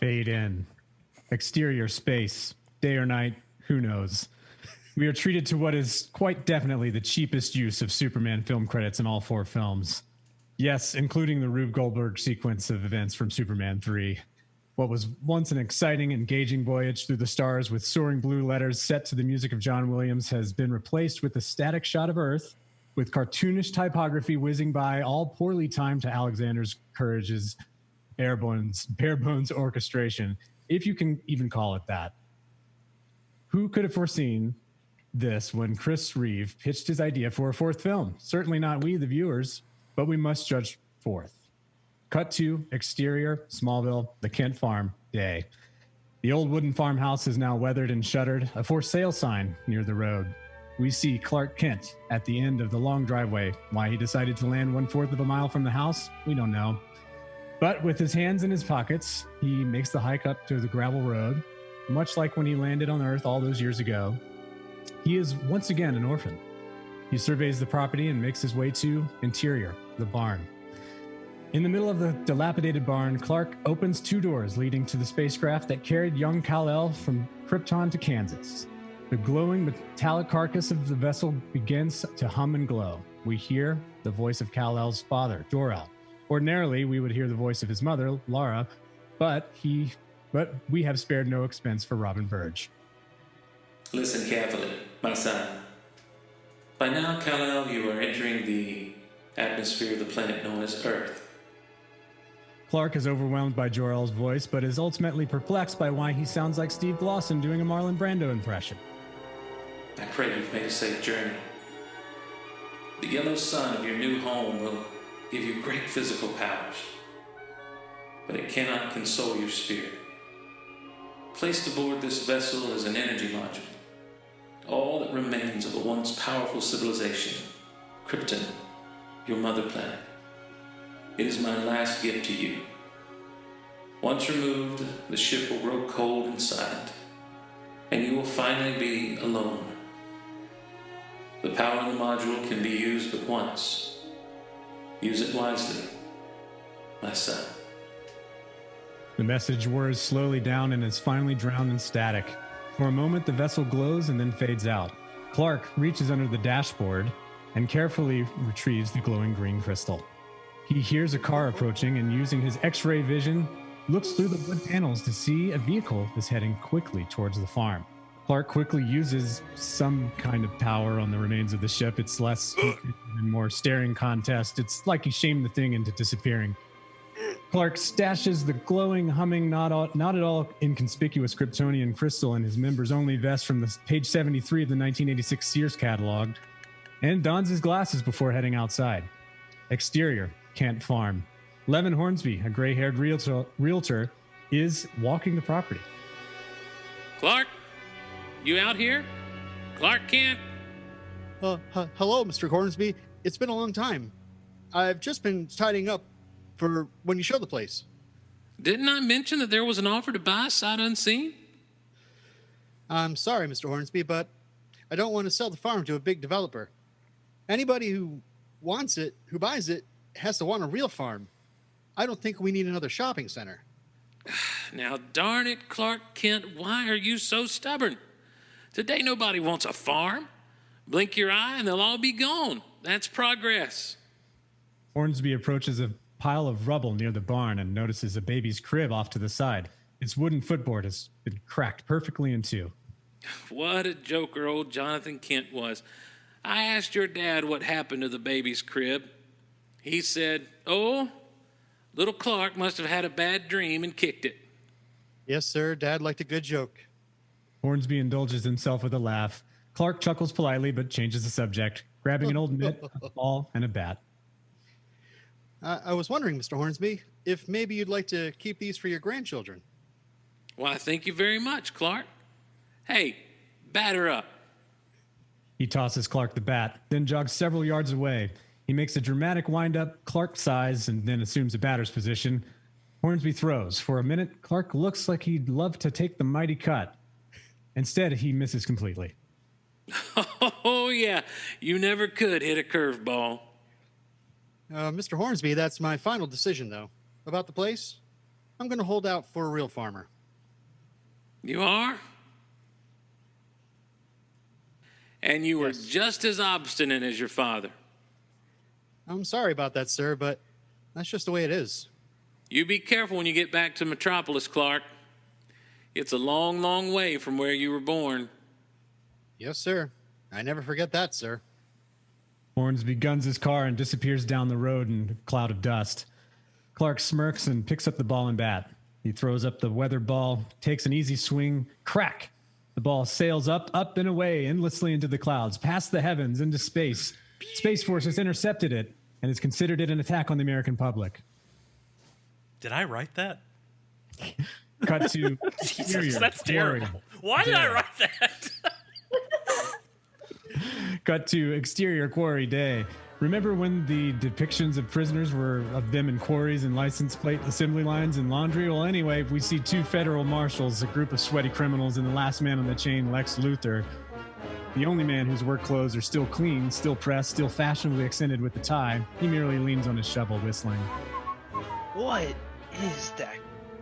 Fade in. Exterior space. Day or night, who knows? We are treated to what is quite definitely the cheapest use of Superman film credits in all four films. Yes, including the Rube Goldberg sequence of events from Superman 3. What was once an exciting, engaging voyage through the stars with soaring blue letters set to the music of John Williams has been replaced with a static shot of Earth, with cartoonish typography whizzing by, all poorly timed to Alexander Courage's bare bones orchestration, if you can even call it that. Who could have foreseen this when Chris Reeve pitched his idea for a fourth film? Certainly not we, the viewers, but we must judge fourth. Cut to exterior, Smallville, the Kent farm, day. The old wooden farmhouse is now weathered and shuttered, a for sale sign near the road. We see Clark Kent at the end of the long driveway. Why he decided to land 1/4 of a mile from the house, we don't know. But with his hands in his pockets, he makes the hike up to the gravel road, much like when he landed on Earth all those years ago. He is once again an orphan. He surveys the property and makes his way to interior, the barn. In the middle of the dilapidated barn, Clark opens 2 doors leading to the spacecraft that carried young Kal-El from Krypton to Kansas. The glowing metallic carcass of the vessel begins to hum and glow. We hear the voice of Kal-El's father, Jor-El. Ordinarily, we would hear the voice of his mother, Lara, but we have spared no expense for Robin Burdge. Listen carefully, my son. By now, Kal-El, you are entering the atmosphere of the planet known as Earth. Clark is overwhelmed by Jor-El's voice, but is ultimately perplexed by why he sounds like Steve Glosson doing a Marlon Brando impression. I pray you've made a safe journey. The yellow sun of your new home will give you great physical powers, but it cannot console your spirit. Placed aboard this vessel is an energy module, all that remains of a once powerful civilization, Krypton, your mother planet. It is my last gift to you. Once removed, the ship will grow cold and silent, and you will finally be alone. The power in the module can be used but once. Use it wisely, my son. The message whirs slowly down and is finally drowned in static. For a moment, the vessel glows and then fades out. Clark reaches under the dashboard and carefully retrieves the glowing green crystal. He hears a car approaching and, using his X-ray vision, looks through the wood panels to see a vehicle is heading quickly towards the farm. Clark quickly uses some kind of power on the remains of the ship. It's less and more staring contest. It's like he shamed the thing into disappearing. Clark stashes the glowing, humming, not at all inconspicuous Kryptonian crystal in his members-only vest from the page 73 of the 1986 Sears catalog, and dons his glasses before heading outside. Exterior, Kent Farm. Levin Hornsby, a gray-haired realtor, is walking the property. Clark, you out here? Clark Kent? Hello, Mr. Hornsby. It's been a long time. I've just been tidying up for when you show the place. Didn't I mention that there was an offer to buy sight unseen? I'm sorry, Mr. Hornsby, but I don't want to sell the farm to a big developer. Anybody who wants it, who buys it, has to want a real farm. I don't think we need another shopping center. Now, darn it, Clark Kent, why are you so stubborn? Today, nobody wants a farm. Blink your eye and they'll all be gone. That's progress. Hornsby approaches a pile of rubble near the barn and notices a baby's crib off to the side. Its wooden footboard has been cracked perfectly in two. What a joker old Jonathan Kent was. I asked your dad what happened to the baby's crib. He said, "Oh, little Clark must have had a bad dream and kicked it." Yes, sir. Dad liked a good joke. Hornsby indulges himself with a laugh. Clark chuckles politely but changes the subject, grabbing an old mitt, a ball, and a bat. I was wondering, Mr. Hornsby, if maybe you'd like to keep these for your grandchildren. Why, thank you very much, Clark. Hey, batter up. He tosses Clark the bat, then jogs several yards away. He makes a dramatic wind-up, Clark sighs, and then assumes a batter's position. Hornsby throws. For a minute, Clark looks like he'd love to take the mighty cut. Instead, he misses completely. Oh, yeah, you never could hit a curveball. Mr. Hornsby, that's my final decision, though. About the place? I'm going to hold out for a real farmer. You are? And you were just as obstinate as your father. I'm sorry about that, sir, but that's just the way it is. You be careful when you get back to Metropolis, Clark. It's a long, long way from where you were born. Yes, sir. I never forget that, sir. Hornsby guns his car and disappears down the road in a cloud of dust. Clark smirks and picks up the ball and bat. He throws up the weather ball, takes an easy swing, crack! The ball sails up and away, endlessly into the clouds, past the heavens, into space. Space Force has intercepted it and has considered it an attack on the American public. Did I write that? Cut to Jesus, that's terrible. Why did I write that? Cut to exterior quarry day. Remember when the depictions of prisoners were of them in quarries and license plate assembly lines and laundry? Well, anyway, we see two federal marshals, a group of sweaty criminals, and the last man on the chain, Lex Luthor, the only man whose work clothes are still clean, still pressed, still fashionably accented with the tie. He merely leans on his shovel, whistling. What is that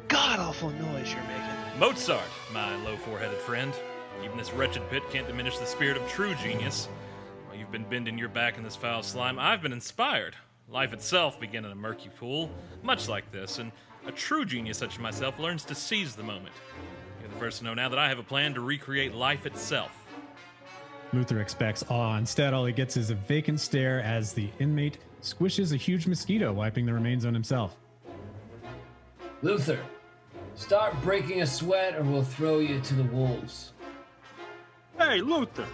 god-awful noise you're making? Mozart, my low-foreheaded friend. Even this wretched pit can't diminish the spirit of true genius. While you've been bending your back in this foul slime, I've been inspired. Life itself began in a murky pool, much like this, and a true genius such as myself learns to seize the moment. You're the first to know now that I have a plan to recreate life itself. Luther expects awe. Instead, all he gets is a vacant stare as the inmate squishes a huge mosquito, wiping the remains on himself. Luther, start breaking a sweat or we'll throw you to the wolves. Hey, Luther,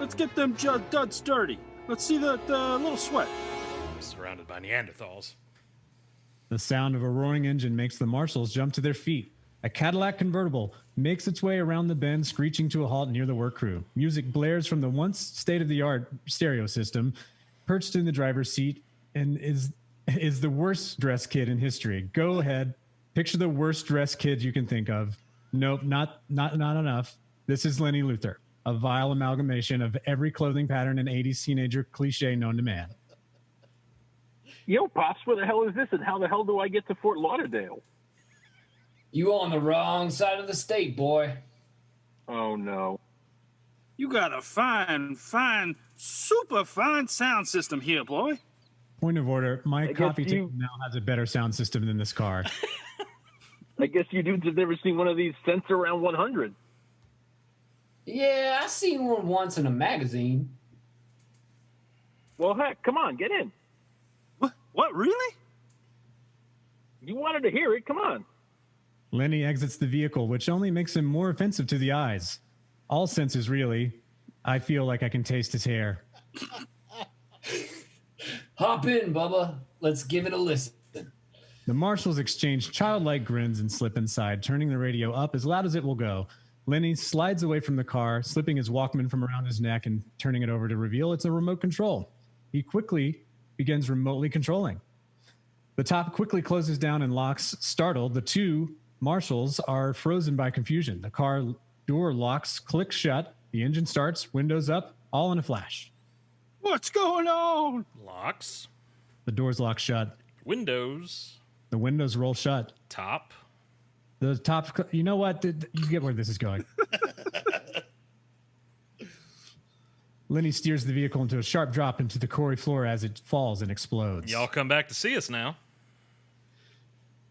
let's get them duds dirty. Let's see the little sweat. I'm surrounded by Neanderthals. The sound of a roaring engine makes the marshals jump to their feet. A Cadillac convertible makes its way around the bend, screeching to a halt near the work crew. Music blares from the once state-of-the-art stereo system, perched in the driver's seat, and is the worst-dressed kid in history. Go ahead, picture the worst-dressed kid you can think of. Nope, not enough. This is Lenny Luthor, a vile amalgamation of every clothing pattern and 80s teenager cliche known to man. Yo, Pops, where the hell is this, and how the hell do I get to Fort Lauderdale? You on the wrong side of the state, boy. Oh, no. You got a fine, super fine sound system here, boy. Point of order, my I guess coffee you- table now has a better sound system than this car. I guess you dudes have never seen one of these Sensor Round 100. Yeah, I seen one once in a magazine. Well, heck, come on, get in. What, really? You wanted to hear it, come on. Lenny exits the vehicle, which only makes him more offensive to the eyes. All senses, really. I feel like I can taste his hair. Hop in, Bubba. Let's give it a listen. The marshals exchange childlike grins and slip inside, turning the radio up as loud as it will go. Lenny slides away from the car, slipping his Walkman from around his neck and turning it over to reveal it's a remote control. He quickly begins remotely controlling. The top quickly closes down and locks. Startled, the two marshals are frozen by confusion. The car door locks, clicks shut, the engine starts, windows up, all in a flash. What's going on? Locks. The doors lock shut. Windows. The windows roll shut. Top. The top, you know what? You get where this is going. Lenny steers the vehicle into a sharp drop into the quarry floor as it falls and explodes. Y'all come back to see us now.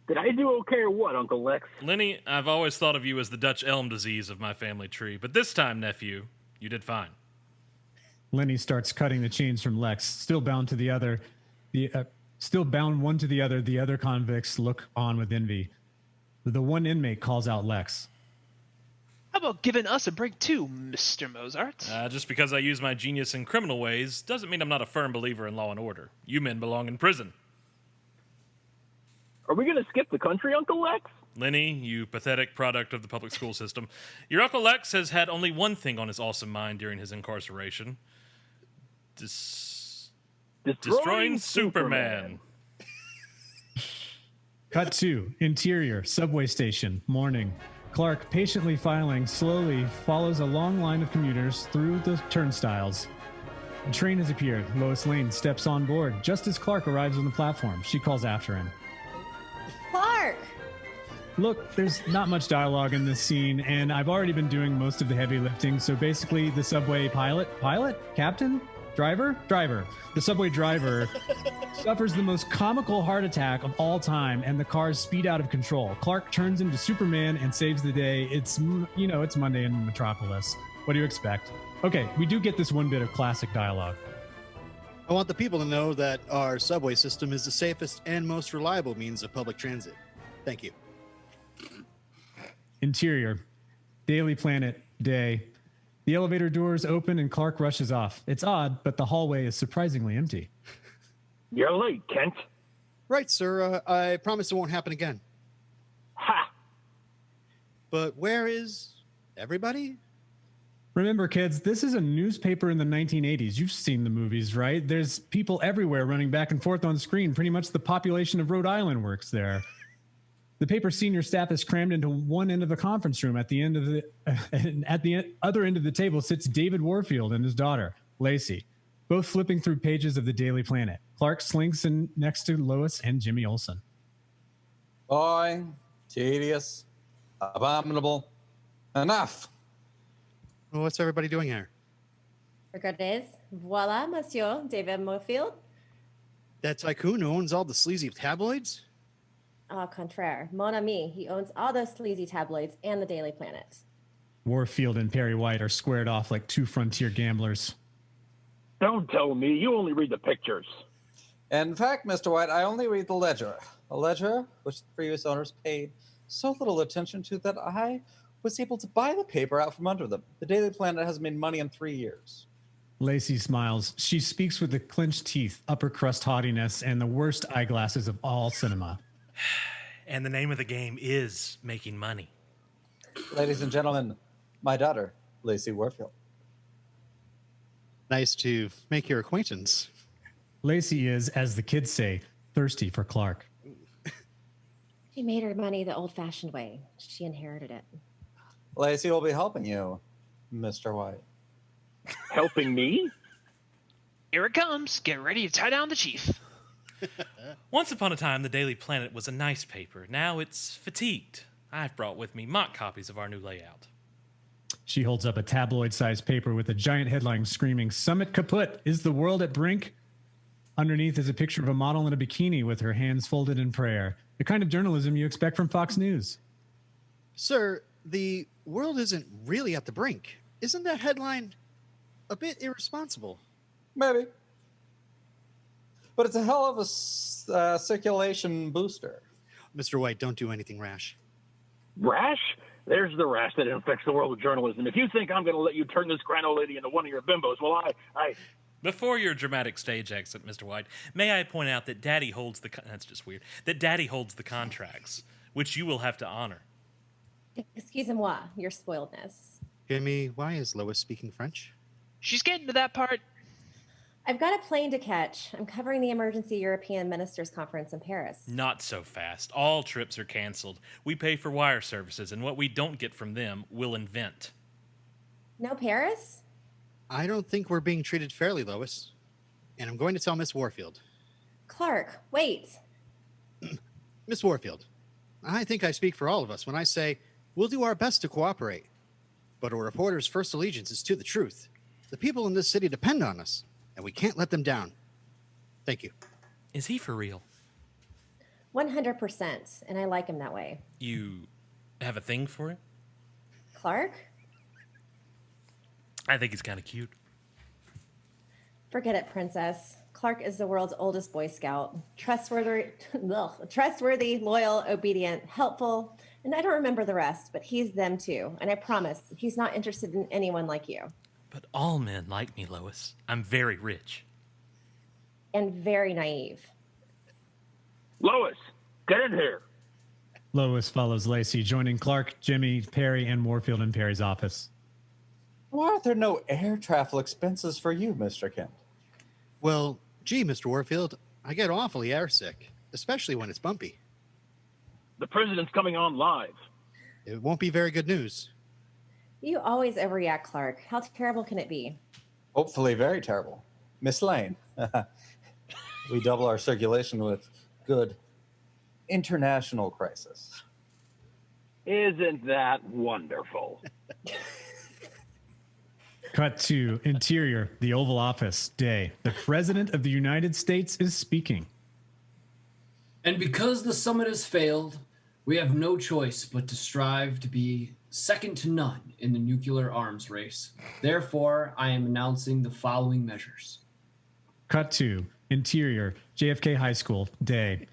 Did I do okay or what, Uncle Lex? Lenny, I've always thought of you as the Dutch elm disease of my family tree, but this time, nephew, you did fine. Lenny starts cutting the chains from Lex, still bound to the other. Still bound one to the other. The other convicts look on with envy. The one inmate calls out Lex. How about giving us a break too, Mr. Mozart? Just because I use my genius in criminal ways doesn't mean I'm not a firm believer in law and order. You men belong in prison. Are we going to skip the country, Uncle Lex? Lenny, you pathetic product of the public school system. Your Uncle Lex has had only one thing on his awesome mind during his incarceration. Destroying Superman. Cut 2. Interior, subway station, morning. Clark, patiently filing, slowly follows a long line of commuters through the turnstiles. A train has appeared. Lois Lane steps on board. Just as Clark arrives on the platform, she calls after him. Clark! Look, there's not much dialogue in this scene, and I've already been doing most of the heavy lifting, so basically the subway captain, driver, the subway driver suffers the most comical heart attack of all time, and the cars speed out of control. Clark turns into Superman and saves the day. It's Monday in Metropolis. What do you expect? Okay, we do get this one bit of classic dialogue. I want the people to know that our subway system is the safest and most reliable means of public transit. Thank you. Interior, Daily Planet, day. The elevator doors open and Clark rushes off. It's odd, but the hallway is surprisingly empty. You're late, Kent. Right, sir. I promise it won't happen again. Ha! But where is everybody? Remember, kids, this is a newspaper in the 1980s. You've seen the movies, right? There's people everywhere running back and forth on screen. Pretty much the population of Rhode Island works there. The paper's senior staff is crammed into one end of the conference room. At the other end of the table sits David Warfield and his daughter, Lacey, both flipping through pages of the Daily Planet. Clark slinks in next to Lois and Jimmy Olsen. Boring, tedious, abominable. Enough. Well, what's everybody doing here? Regardez. Voila, monsieur David Warfield. That tycoon who owns all the sleazy tabloids? Au contraire. Mon ami. He owns all those sleazy tabloids and the Daily Planet. Warfield and Perry White are squared off like two frontier gamblers. Don't tell me. You only read the pictures. In fact, Mr. White, I only read the ledger. A ledger which the previous owners paid so little attention to that I was able to buy the paper out from under them. The Daily Planet has made money in 3 years. Lacey smiles. She speaks with the clenched teeth, upper crust haughtiness, and the worst eyeglasses of all cinema. And the name of the game is making money. Ladies and gentlemen, my daughter, Lacey Warfield. Nice to make your acquaintance. Lacey is, as the kids say, thirsty for Clark. She made her money the old-fashioned way. She inherited it. Lacey will be helping you, Mr. White. Helping me? Here it comes. Get ready to tie down the chief. Once upon a time, the Daily Planet was a nice paper. Now it's fatigued. I've brought with me mock copies of our new layout. She holds up a tabloid-sized paper with a giant headline screaming, "Summit kaput! Is the world at brink?" Underneath is a picture of a model in a bikini with her hands folded in prayer. The kind of journalism you expect from Fox News. Sir, the world isn't really at the brink. Isn't that headline a bit irresponsible? Maybe. But it's a hell of a circulation booster. Mr. White, don't do anything rash. Rash? There's the rash that infects the world of journalism. If you think I'm going to let you turn this grano lady into one of your bimbos, well, I... Before your dramatic stage exit, Mr. White, may I point out that Daddy holds the... That's just weird. That Daddy holds the contracts, which you will have to honor. Excusez-moi, your spoiledness. Jimmy, why is Lois speaking French? She's getting to that part. I've got a plane to catch. I'm covering the Emergency European Ministers Conference in Paris. Not so fast. All trips are canceled. We pay for wire services, and what we don't get from them, we'll invent. No Paris? I don't think we're being treated fairly, Lois. And I'm going to tell Miss Warfield. Clark, wait. Miss Warfield, I think I speak for all of us when I say we'll do our best to cooperate. But a reporter's first allegiance is to the truth. The people in this city depend on us, and we can't let them down. Thank you. Is he for real? 100%, and I like him that way. You have a thing for him? Clark? I think he's kind of cute. Forget it, Princess. Clark is the world's oldest Boy Scout. Trustworthy, loyal, obedient, helpful, and I don't remember the rest, but he's them too. And I promise, he's not interested in anyone like you. But all men like me, Lois. I'm very rich. And very naive. Lois, get in here. Lois follows Lacey, joining Clark, Jimmy, Perry, and Warfield in Perry's office. Why are there no air travel expenses for you, Mr. Kent? Well, gee, Mr. Warfield, I get awfully airsick, especially when it's bumpy. The president's coming on live. It won't be very good news. You always overreact, Clark. How terrible can it be? Hopefully very terrible. Miss Lane, we double our circulation with good international crisis. Isn't that wonderful? Cut to interior, the Oval Office, day. The President of the United States is speaking. And because the summit has failed, we have no choice but to strive to be second to none in the nuclear arms race. Therefore, I am announcing the following measures. Cut to interior, JFK High School, day.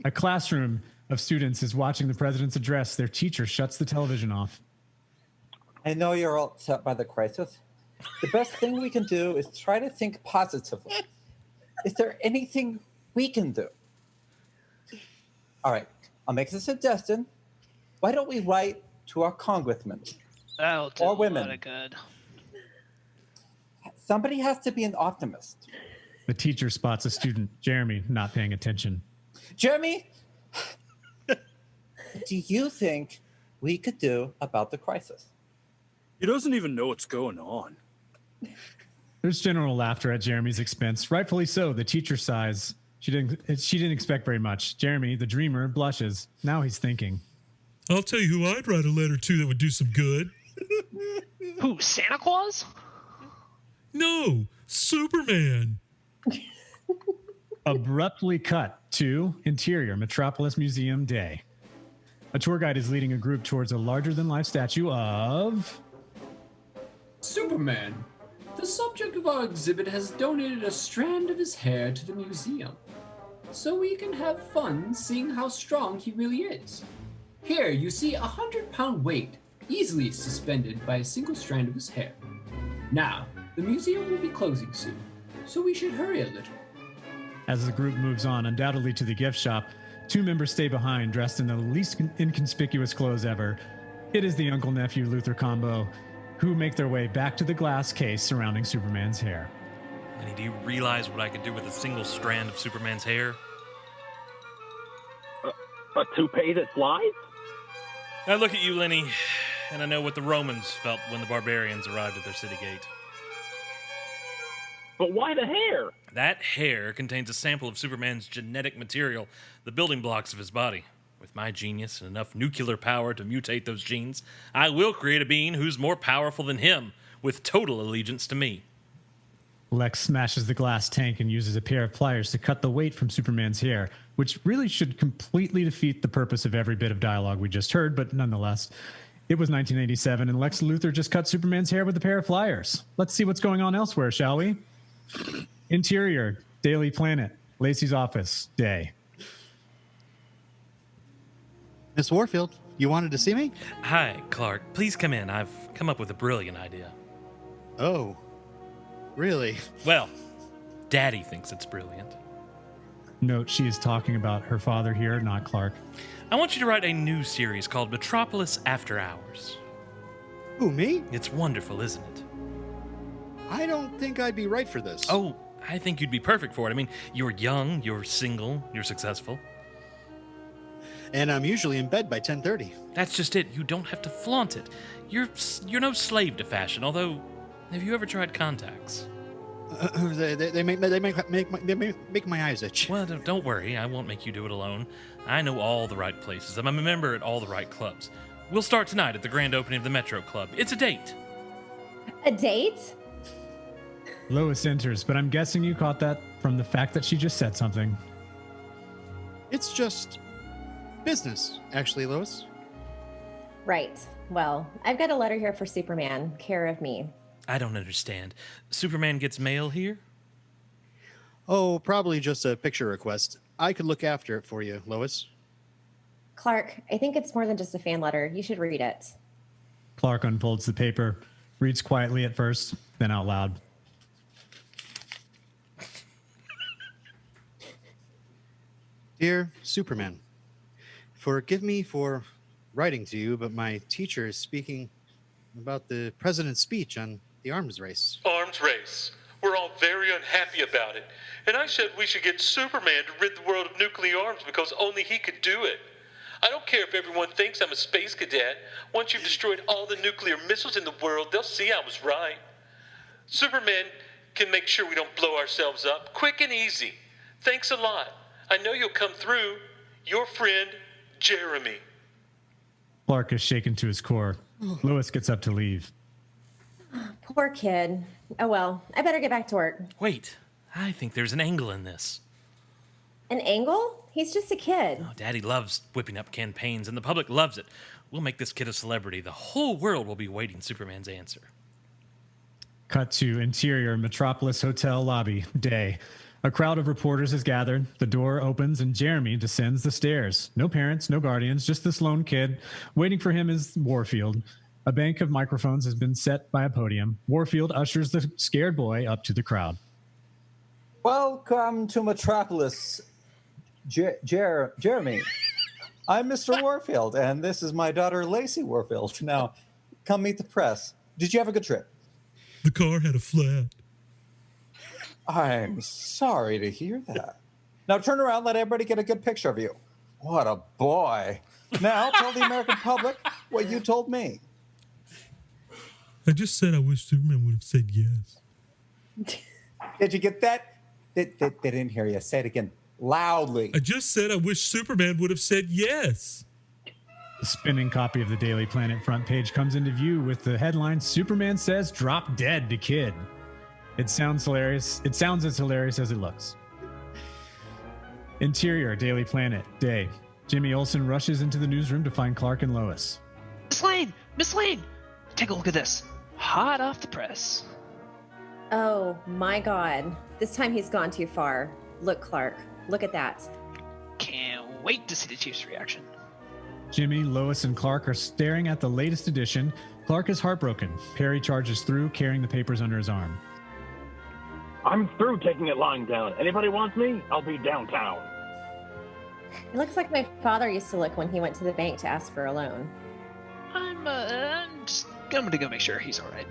A classroom of students is watching the president's address. Their teacher shuts the television off. I know you're all upset by the crisis. The best thing we can do is try to think positively. Is there anything we can do? All right, I'll make a suggestion. Why don't we write to our congressmen That'll do or a women? lot of good. Somebody has to be an optimist. The teacher spots a student, Jeremy, not paying attention. Jeremy, what do you think we could do about the crisis? He doesn't even know what's going on. There's general laughter at Jeremy's expense. Rightfully so. The teacher sighs. She didn't expect very much. Jeremy, the dreamer, blushes. Now he's thinking. I'll tell you who I'd write a letter to that would do some good. Who, Santa Claus? No, Superman. Abruptly cut to interior, Metropolis Museum, day. A tour guide is leading a group towards a larger-than-life statue of... Superman. The subject of our exhibit has donated a strand of his hair to the museum, so we can have fun seeing how strong he really is. Here you see a 100-pound weight easily suspended by a single strand of his hair. Now, the museum will be closing soon, so we should hurry a little. As the group moves on, undoubtedly to the gift shop, two members stay behind, dressed in the least inconspicuous clothes ever. It is the uncle-nephew Luther combo, who make their way back to the glass case surrounding Superman's hair. Lenny, do you realize what I could do with a single strand of Superman's hair? A toupee that flies? I look at you, Lenny, and I know what the Romans felt when the barbarians arrived at their city gate. But why the hair? That hair contains a sample of Superman's genetic material, the building blocks of his body. With my genius and enough nuclear power to mutate those genes, I will create a being who's more powerful than him, with total allegiance to me. Lex smashes the glass tank and uses a pair of pliers to cut the weight from Superman's hair, which really should completely defeat the purpose of every bit of dialogue we just heard, but nonetheless, it was 1987 and Lex Luthor just cut Superman's hair with a pair of pliers. Let's see what's going on elsewhere, shall we? Interior, Daily Planet, Lacey's office, day. Miss Warfield, you wanted to see me? Hi, Clark. Please come in. I've come up with a brilliant idea. Oh, really? Well, Daddy thinks it's brilliant. Note, she is talking about her father here, not Clark. I want you to write a new series called Metropolis After Hours. Who, me? It's wonderful, isn't it? I don't think I'd be right for this. Oh, I think you'd be perfect for it. I mean, you're young, you're single, you're successful. And I'm usually in bed by 10:30. That's just it. You don't have to flaunt it. You're no slave to fashion, although, have you ever tried contacts? They make my eyes itch. Well, don't worry. I won't make you do it alone. I know all the right places. I'm a member at all the right clubs. We'll start tonight at the grand opening of the Metro Club. It's a date. A date? Lois enters, but I'm guessing you caught that from the fact that she just said something. It's just business, actually, Lois. Right. Well, I've got a letter here for Superman, care of me. I don't understand. Superman gets mail here? Oh, probably just a picture request. I could look after it for you, Lois. Clark, I think it's more than just a fan letter. You should read it. Clark unfolds the paper, reads quietly at first, then out loud. Dear Superman, forgive me for writing to you, but my teacher is speaking about the president's speech on the arms race. Arms race. We're all very unhappy about it. And I said we should get Superman to rid the world of nuclear arms because only he could do it. I don't care if everyone thinks I'm a space cadet. Once you've destroyed all the nuclear missiles in the world, they'll see I was right. Superman can make sure we don't blow ourselves up. Quick and easy. Thanks a lot. I know you'll come through. Your friend, Jeremy. Clark is shaken to his core. Lois gets up to leave. Poor kid. Oh well, I better get back to work. Wait, I think there's an angle in this. An angle? He's just a kid. Oh, Daddy loves whipping up campaigns, and the public loves it. We'll make this kid a celebrity. The whole world will be waiting Superman's answer. Cut to interior Metropolis Hotel lobby. Day. A crowd of reporters has gathered. The door opens and Jeremy descends the stairs. No parents, no guardians, just this lone kid. Waiting for him is Warfield. A bank of microphones has been set by a podium. Warfield ushers the scared boy up to the crowd. Welcome to Metropolis, Jeremy. I'm Mr. Warfield, and this is my daughter, Lacey Warfield. Now, come meet the press. Did you have a good trip? The car had a flat. I'm sorry to hear that. Now turn around, let everybody get a good picture of you. What a boy. Now tell the American public what you told me. I just said I wish Superman would have said yes. Did you get that? They didn't hear you. Say it again loudly. I just said I wish Superman would have said yes. The spinning copy of the Daily Planet front page comes into view with the headline, Superman says drop dead to kid. It sounds hilarious. It sounds as hilarious as it looks. Interior, Daily Planet, day. Jimmy Olsen rushes into the newsroom to find Clark and Lois. Miss Lane, take a look at this. Hot off the press. Oh my God. This time he's gone too far. Look, Clark. Look at that. Can't wait to see the Chief's reaction. Jimmy, Lois, and Clark are staring at the latest edition. Clark is heartbroken. Perry charges through, carrying the papers under his arm. I'm through taking it lying down. Anybody wants me? I'll be downtown. It looks like my father used to look when he went to the bank to ask for a loan. I'm gonna go make sure he's all right.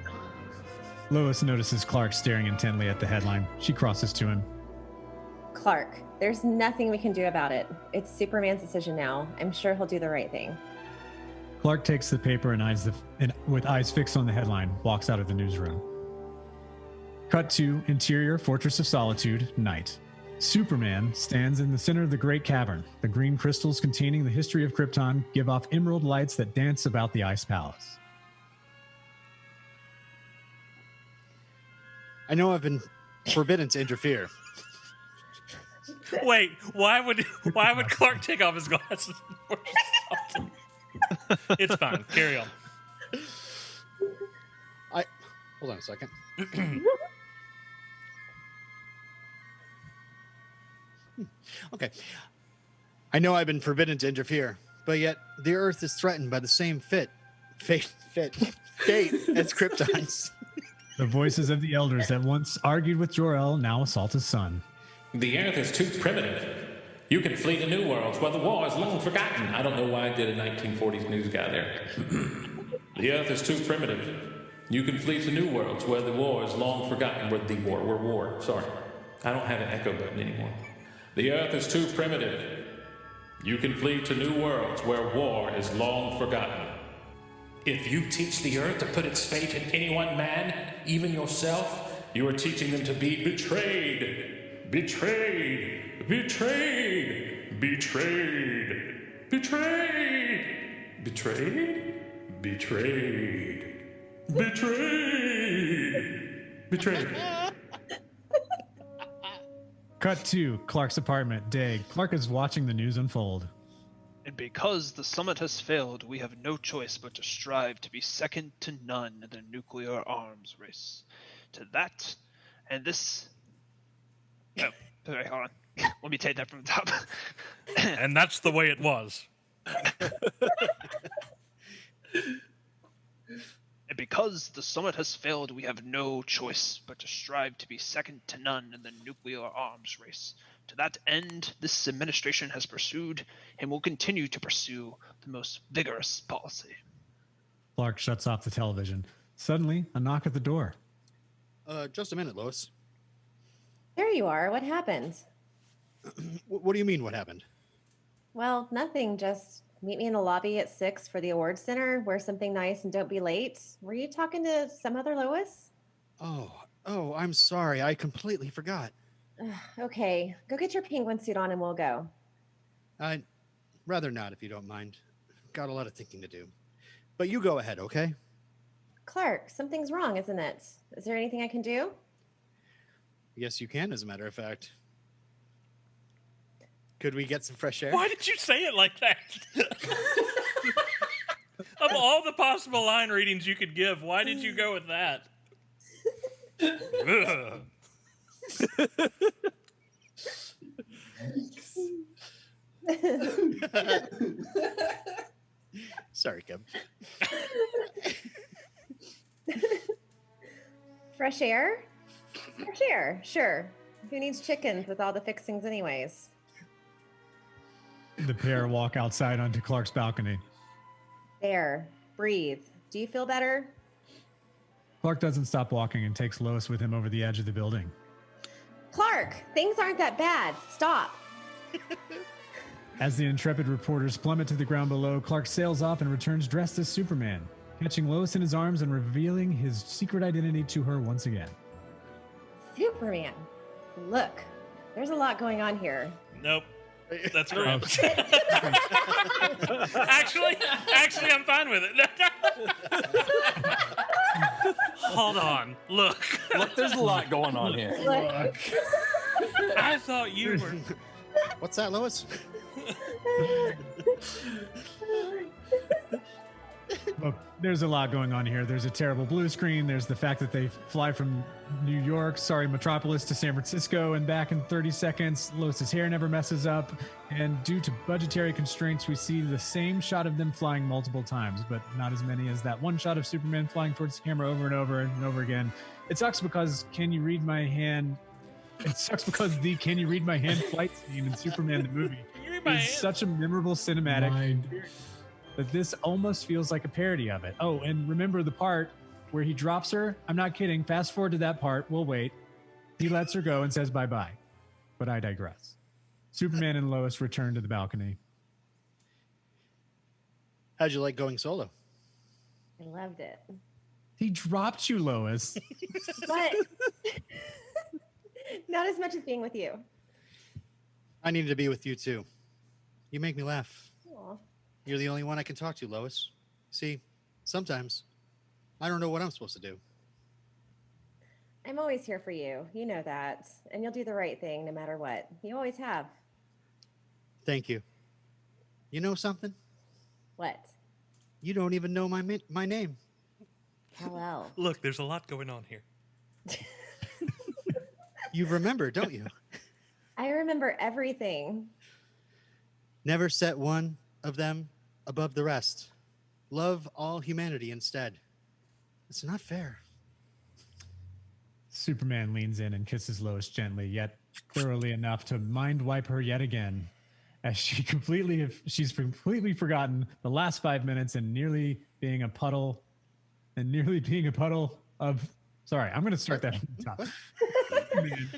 Lois notices Clark staring intently at the headline. She crosses to him. Clark, there's nothing we can do about it. It's Superman's decision now. I'm sure he'll do the right thing. Clark takes the paper and with eyes fixed on the headline, walks out of the newsroom. Cut to interior Fortress of Solitude, night. Superman stands in the center of the Great Cavern. The green crystals containing the history of Krypton give off emerald lights that dance about the Ice Palace. I know I've been forbidden to interfere. Wait, why would Clark take off his glasses? It's fine. Carry on. Hold on a second. Okay. I know I've been forbidden to interfere, but yet the Earth is threatened by the same fate as Krypton's. The voices of the elders that once argued with Jor-El now assault his son. The Earth is too primitive. You can flee to new worlds where the war is long forgotten. I don't know why I did a 1940s news guy there. The Earth is too primitive. You can flee to new worlds where the war is long forgotten. We're war. Sorry. I don't have an echo button anymore. The Earth is too primitive. You can flee to new worlds where war is long forgotten. If you teach the Earth to put its fate in any one man, even yourself, you are teaching them to be betrayed. Betrayed. Betrayed. Betrayed. Betrayed. Betrayed. Betrayed. Betrayed. Betrayed. Cut to Clark's apartment, day. Clark is watching the news unfold. And because the summit has failed, we have no choice but to strive to be second to none in the nuclear arms race. To that, and this... Oh, sorry, hold on. Let me take that from the top. And that's the way it was. And because the summit has failed, we have no choice but to strive to be second to none in the nuclear arms race. To that end, this administration has pursued and will continue to pursue the most vigorous policy. Clark shuts off the television. Suddenly, a knock at the door. Just a minute, Lois. There you are. What happened? What do you mean, what happened? Well, nothing. Just meet me in the lobby at 6 for the awards dinner. Wear something nice and don't be late. Were you talking to some other Lois? Oh, I'm sorry. I completely forgot. Okay, go get your penguin suit on and we'll go. I'd rather not, if you don't mind. got a lot of thinking to do. But you go ahead, okay? Clark, something's wrong, isn't it? Is there anything I can do? Yes, you can, as a matter of fact. Could we get some fresh air? Why did you say it like that? Of all the possible line readings you could give, why did you go with that? Ugh. Sorry, Kim. Fresh air? Fresh air, sure. Who needs chickens with all the fixings anyways? The pair walk outside onto Clark's balcony. There, breathe. Do you feel better? Clark doesn't stop walking and takes Lois with him over the edge of the building. Clark, things aren't that bad. Stop. As the intrepid reporters plummet to the ground below, Clark sails off and returns dressed as Superman, catching Lois in his arms and revealing his secret identity to her once again. Superman. Look, there's a lot going on here. Nope. That's correct. actually, I'm fine with it. Hold on. Look, there's a lot going on here. Look. I thought you were. What's that, Lois? Look, there's a lot going on here. There's a terrible blue screen. There's the fact that they fly from New York, Metropolis to San Francisco and back in 30 seconds. Lois's hair never messes up. And due to budgetary constraints, we see the same shot of them flying multiple times, but not as many as that one shot of Superman flying towards the camera over and over and over again. It sucks because Can You Read My Hand? It sucks because the Can You Read My Hand flight scene in Superman the movie is such a memorable cinematic that this almost feels like a parody of it. Oh, and remember the part where he drops her? I'm not kidding. Fast forward to that part. We'll wait. He lets her go and says bye-bye. But I digress. Superman and Lois return to the balcony. How'd you like going solo? I loved it. He dropped you, Lois. But not as much as being with you. I needed to be with you, too. You make me laugh. Aw. You're the only one I can talk to, Lois. See, sometimes I don't know what I'm supposed to do. I'm always here for you. You know that. And you'll do the right thing no matter what. You always have. Thank you. You know something? What? You don't even know my name. How well? Look, there's a lot going on here. You remember, don't you? I remember everything. Never set one of them above the rest. Love all humanity instead. It's not fair. Superman leans in and kisses Lois gently, yet thoroughly enough to mind wipe her yet again, as she's completely forgotten the last 5 minutes and nearly being a puddle of. Sorry, I'm going to start that from the top.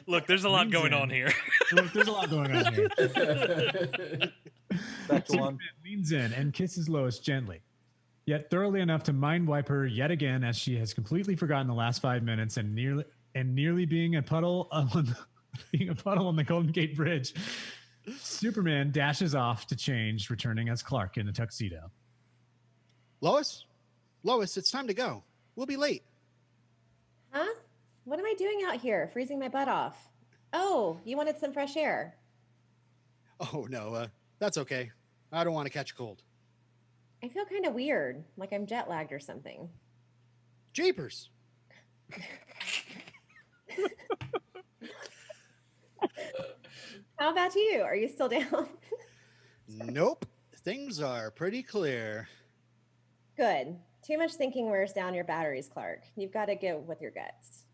Look, there's a lot going on here. Look, there's a lot going on here. Back to Superman one. leans in and kisses Lois gently, yet thoroughly enough to mind wipe her yet again, as she has completely forgotten the last 5 minutes and nearly being a puddle on the Golden Gate Bridge. Superman dashes off to change, returning as Clark in a tuxedo. Lois, it's time to go. We'll be late. Huh? What am I doing out here, freezing my butt off? Oh, you wanted some fresh air. Oh, no, that's okay. I don't want to catch a cold. I feel kind of weird, like I'm jet lagged or something. Jeepers. How about you? Are you still down? Nope. Things are pretty clear. Good. Too much thinking wears down your batteries, Clark. You've got to go with your guts.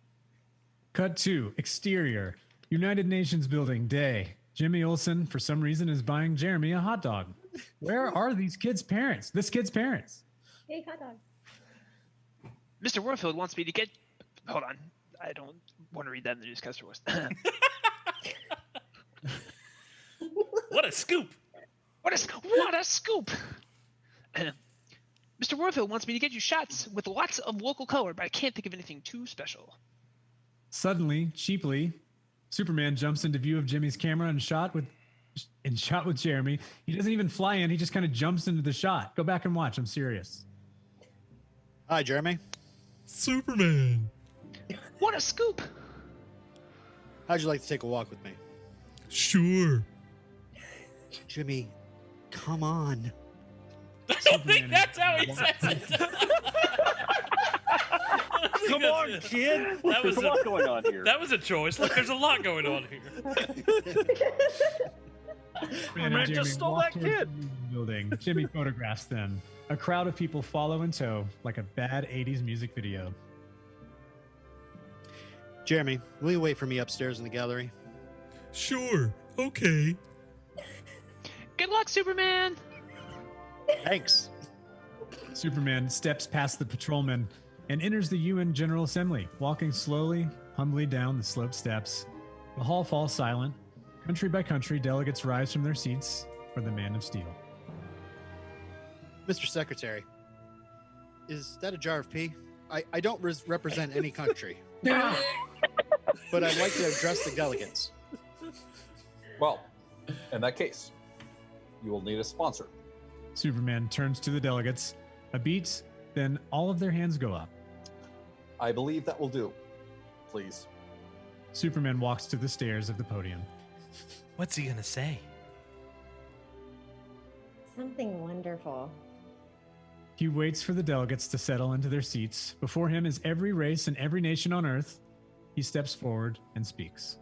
Cut 2, exterior. United Nations building, day. Jimmy Olsen, for some reason, is buying Jeremy a hot dog. Where are these kids' parents? This kid's parents. Hey, hot dog. Mr. Warfield wants me to get. Hold on. I don't want to read that in the newscaster voice. What a scoop! What a scoop! Mr. Warfield wants me to get you shots with lots of local color, but I can't think of anything too special. Suddenly, cheaply, Superman jumps into view of Jimmy's camera and shot with shot with Jeremy. He doesn't even fly in. He just kind of jumps into the shot. Go back and watch. I'm serious. Hi, Jeremy. Superman. What a scoop! How'd you like to take a walk with me? Sure. Jimmy, come on. I don't think that's how he says it. Come on, kid. That was There's a lot going on here. That was a choice. Look, there's a lot going on here. Man, Man, and just stole walk that towards kid. the building. Jimmy photographs them. A crowd of people follow in tow, like a bad 80s music video. Jeremy, will you wait for me upstairs in the gallery? Sure. Okay. Good luck, Superman! Thanks. Superman steps past the patrolman and enters the UN General Assembly, walking slowly, humbly down the sloped steps. The hall falls silent. Country by country, delegates rise from their seats for the Man of Steel. Mr. Secretary, is that a jar of pee? I don't represent any country, but I'd like to address the delegates. Well, in that case, you will need a sponsor. Superman turns to the delegates. A beat, then all of their hands go up. I believe that will do. Please. Superman walks to the stairs of the podium. What's he gonna say? Something wonderful. He waits for the delegates to settle into their seats. Before him is every race and every nation on Earth. He steps forward and speaks.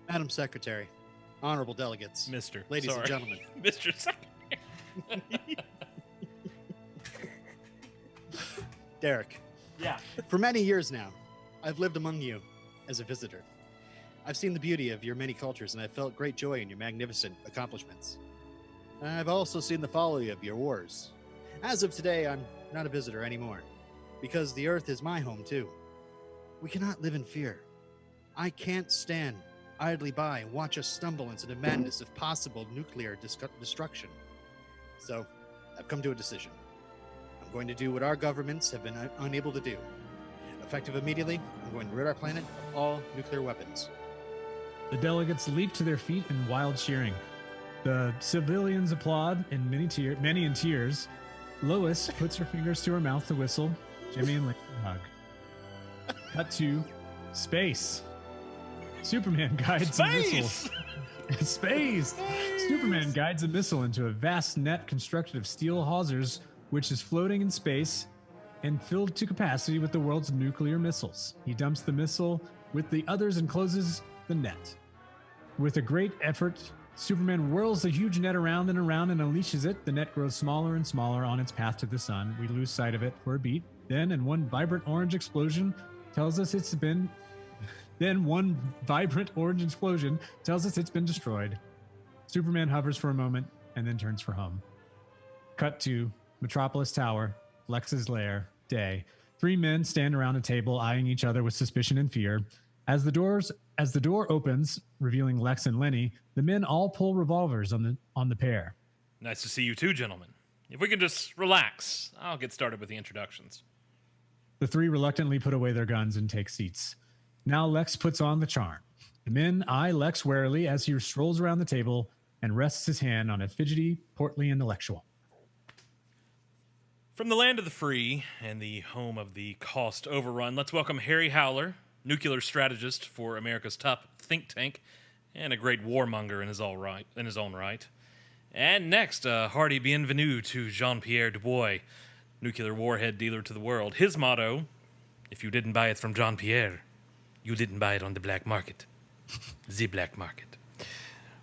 Madam Secretary, honorable delegates, Mr. ladies Sorry. and gentlemen. Mr. Secretary. Derek, Yeah. for many years now, I've lived among you as a visitor. I've seen the beauty of your many cultures, and I've felt great joy in your magnificent accomplishments. I've also seen the folly of your wars. As of today, I'm not a visitor anymore, because the Earth is my home too. We cannot live in fear. I can't stand idly by and watch us stumble into the madness of possible nuclear destruction. So, I've come to a decision. I'm going to do what our governments have been unable to do. Effective immediately, I'm going to rid our planet of all nuclear weapons. The delegates leap to their feet in wild cheering. The civilians applaud in many in tears. Lois puts her fingers to her mouth to whistle. Jimmy and Lincoln hug. Cut to space. Superman guides a missile. Space! Superman guides a missile into a vast net constructed of steel hawsers, which is floating in space and filled to capacity with the world's nuclear missiles. He dumps the missile with the others and closes the net. With a great effort, Superman whirls the huge net around and around and unleashes it. The net grows smaller and smaller on its path to the sun. We lose sight of it for a beat. Then, in one vibrant orange explosion tells us it's been destroyed. Superman hovers for a moment and then turns for home. Cut to Metropolis Tower, Lex's lair, day. Three men stand around a table, eyeing each other with suspicion and fear. As the door opens, revealing Lex and Lenny, the men all pull revolvers on the pair. Nice to see you too, gentlemen. If we can just relax, I'll get started with the introductions. The three reluctantly put away their guns and take seats. Now Lex puts on the charm. The men eye Lex warily as he strolls around the table and rests his hand on a fidgety, portly intellectual. From the land of the free and the home of the cost overrun, let's welcome Harry Howler, nuclear strategist for America's top think tank and a great warmonger in his own right. And next, a hearty bienvenue to Jean-Pierre Dubois, nuclear warhead dealer to the world. His motto, if you didn't buy it from Jean-Pierre, you didn't buy it on the black market. The black market.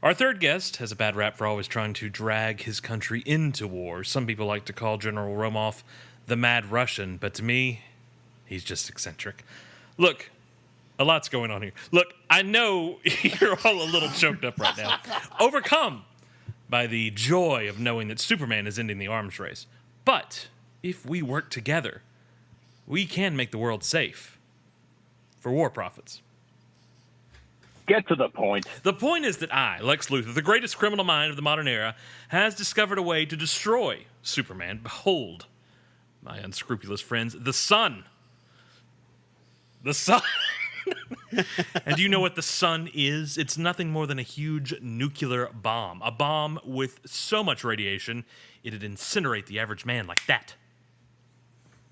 Our third guest has a bad rap for always trying to drag his country into war. Some people like to call General Romoff the Mad Russian, but to me, he's just eccentric. Look, a lot's going on here. Look, I know you're all a little choked up right now, overcome by the joy of knowing that Superman is ending the arms race. But if we work together, we can make the world safe for war profits. Get to the point. The point is that I, Lex Luthor, the greatest criminal mind of the modern era, has discovered a way to destroy Superman. Behold, my unscrupulous friends, the sun. The sun. And do you know what the sun is? It's nothing more than a huge nuclear bomb. A bomb with so much radiation, it'd incinerate the average man like that.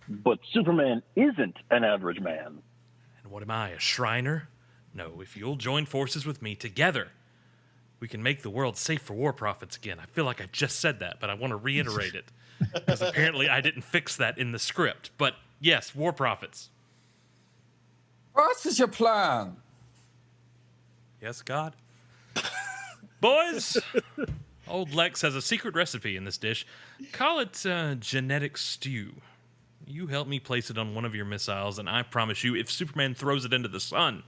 But Superman isn't an average man. And what am I, a Shriner? No, if you'll join forces with me together, we can make the world safe for war profits again. I feel like I just said that, but I want to reiterate it. Because apparently I didn't fix that in the script. But yes, war profits. What is your plan? Yes, God. Boys, old Lex has a secret recipe in this dish. Call it genetic stew. You help me place it on one of your missiles, and I promise you, if Superman throws it into the sun,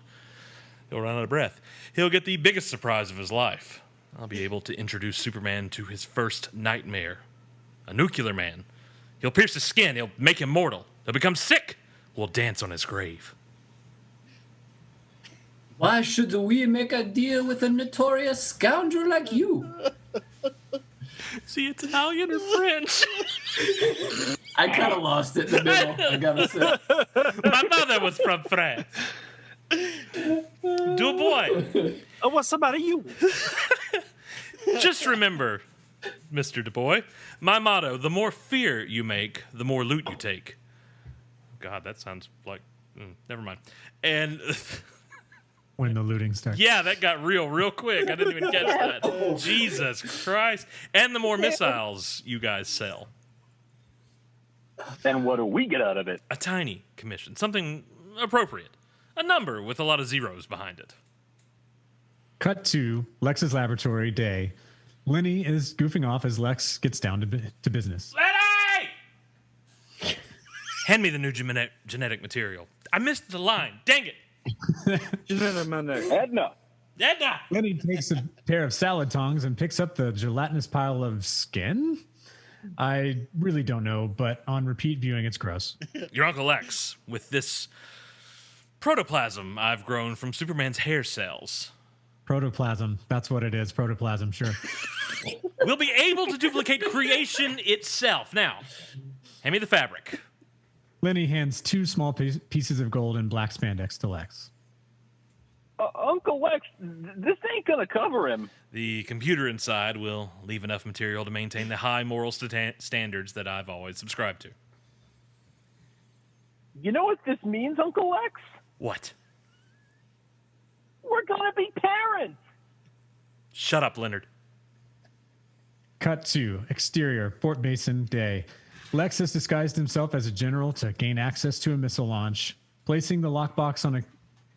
he'll run out of breath. He'll get the biggest surprise of his life. I'll be able to introduce Superman to his first nightmare. A nuclear man. He'll pierce his skin. He'll make him mortal. He'll become sick. We'll dance on his grave. Why should we make a deal with a notorious scoundrel like you? See, Italian or French? I kind of lost it in the middle, I gotta say. My mother was from France. Dubois. What's about you? Just remember, Mr. Dubois, my motto, the more fear you make, the more loot you take. God, that sounds like... never mind. And... when the looting starts. Yeah, that got real quick. I didn't even catch that. Jesus Christ. And the more missiles you guys sell. And what do we get out of it? A tiny commission. Something appropriate. A number with a lot of zeros behind it. Cut to Lex's laboratory day. Lenny is goofing off as Lex gets down to business. Lenny! Hand me the new genetic material. I missed the line. Dang it. Edna. Lenny takes a pair of salad tongs and picks up the gelatinous pile of skin. I really don't know, but on repeat viewing, it's gross. Your Uncle Lex, with this protoplasm I've grown from Superman's hair cells. Protoplasm. That's what it is. Protoplasm, sure. We'll be able to duplicate creation itself. Now, hand me the fabric. Lenny hands 2 small pieces of gold and black spandex to Lex. Uncle Lex, this ain't gonna cover him. The computer inside will leave enough material to maintain the high moral standards that I've always subscribed to. You know what this means, Uncle Lex? What? We're gonna be parents. Shut up, Leonard. Cut to exterior, Fort Mason day. Lex has disguised himself as a general to gain access to a missile launch, placing the lockbox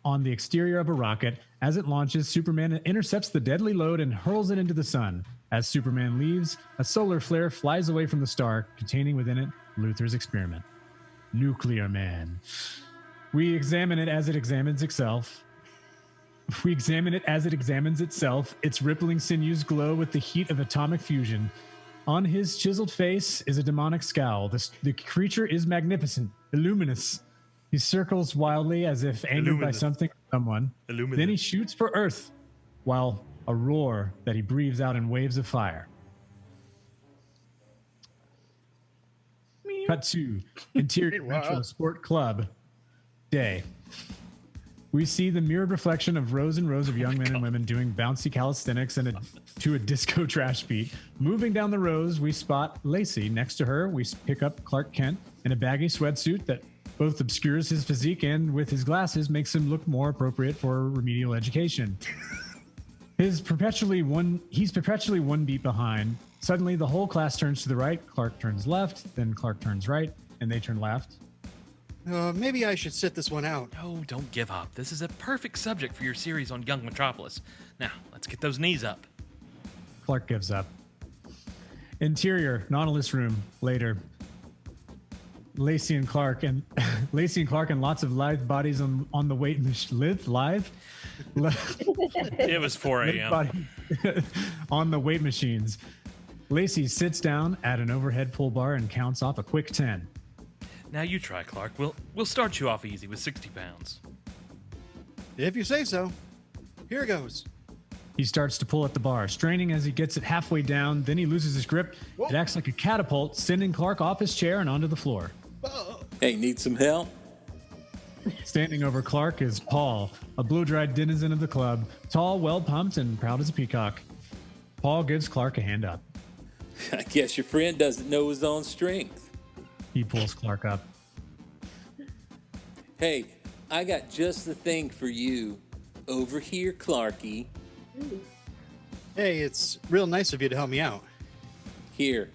on the exterior of a rocket. As it launches, Superman intercepts the deadly load and hurls it into the sun. As Superman leaves, a solar flare flies away from the star, containing within it Luthor's experiment. Nuclear Man. We examine it as it examines itself. Its rippling sinews glow with the heat of atomic fusion. On his chiseled face is a demonic scowl. The creature is magnificent, illuminous. He circles wildly as if angered by something or someone. Then he shoots for Earth, while a roar that he breathes out in waves of fire. Cut to interior Metro Sport Club day. We see the mirrored reflection of rows and rows of young men and women doing bouncy calisthenics to a disco trash beat. Moving down the rows, we spot Lacey. Next to her, we pick up Clark Kent in a baggy sweatsuit that both obscures his physique and, with his glasses, makes him look more appropriate for remedial education. He's perpetually one beat behind. Suddenly, the whole class turns to the right. Clark turns left, then Clark turns right, and they turn left. Maybe I should sit this one out. No, don't give up. This is a perfect subject for your series on Young Metropolis. Now, let's get those knees up. Clark gives up. Interior, Nautilus room, later. Lacey and Clark and lots of live bodies on the weight machine. Live? It was 4 a.m. On the weight machines. Lacey sits down at an overhead pull bar and counts off a quick 10. Now you try, Clark. We'll start you off easy with 60 pounds. If you say so. Here goes. He starts to pull at the bar, straining as he gets it halfway down. Then he loses his grip. Whoa. It acts like a catapult, sending Clark off his chair and onto the floor. Hey, need some help? Standing over Clark is Paul, a blow-dried denizen of the club, tall, well-pumped, and proud as a peacock. Paul gives Clark a hand up. I guess your friend doesn't know his own strength. He pulls Clark up. Hey, I got just the thing for you. Over here, Clarky. Hey, it's real nice of you to help me out. Here,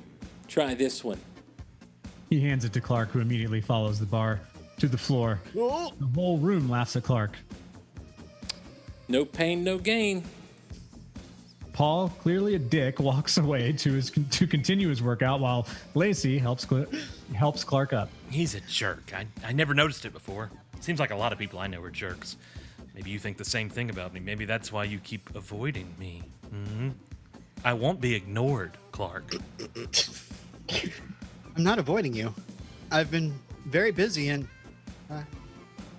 try this one. He hands it to Clark, who immediately follows the bar to the floor. The whole room laughs at Clark. No pain, no gain. Paul, clearly a dick, walks away to continue his workout while Lacey helps Clark up. He's a jerk. I never noticed it before. Seems like a lot of people I know are jerks. Maybe you think the same thing about me. Maybe that's why you keep avoiding me. Mm-hmm. I won't be ignored, Clark. I'm not avoiding you. I've been very busy and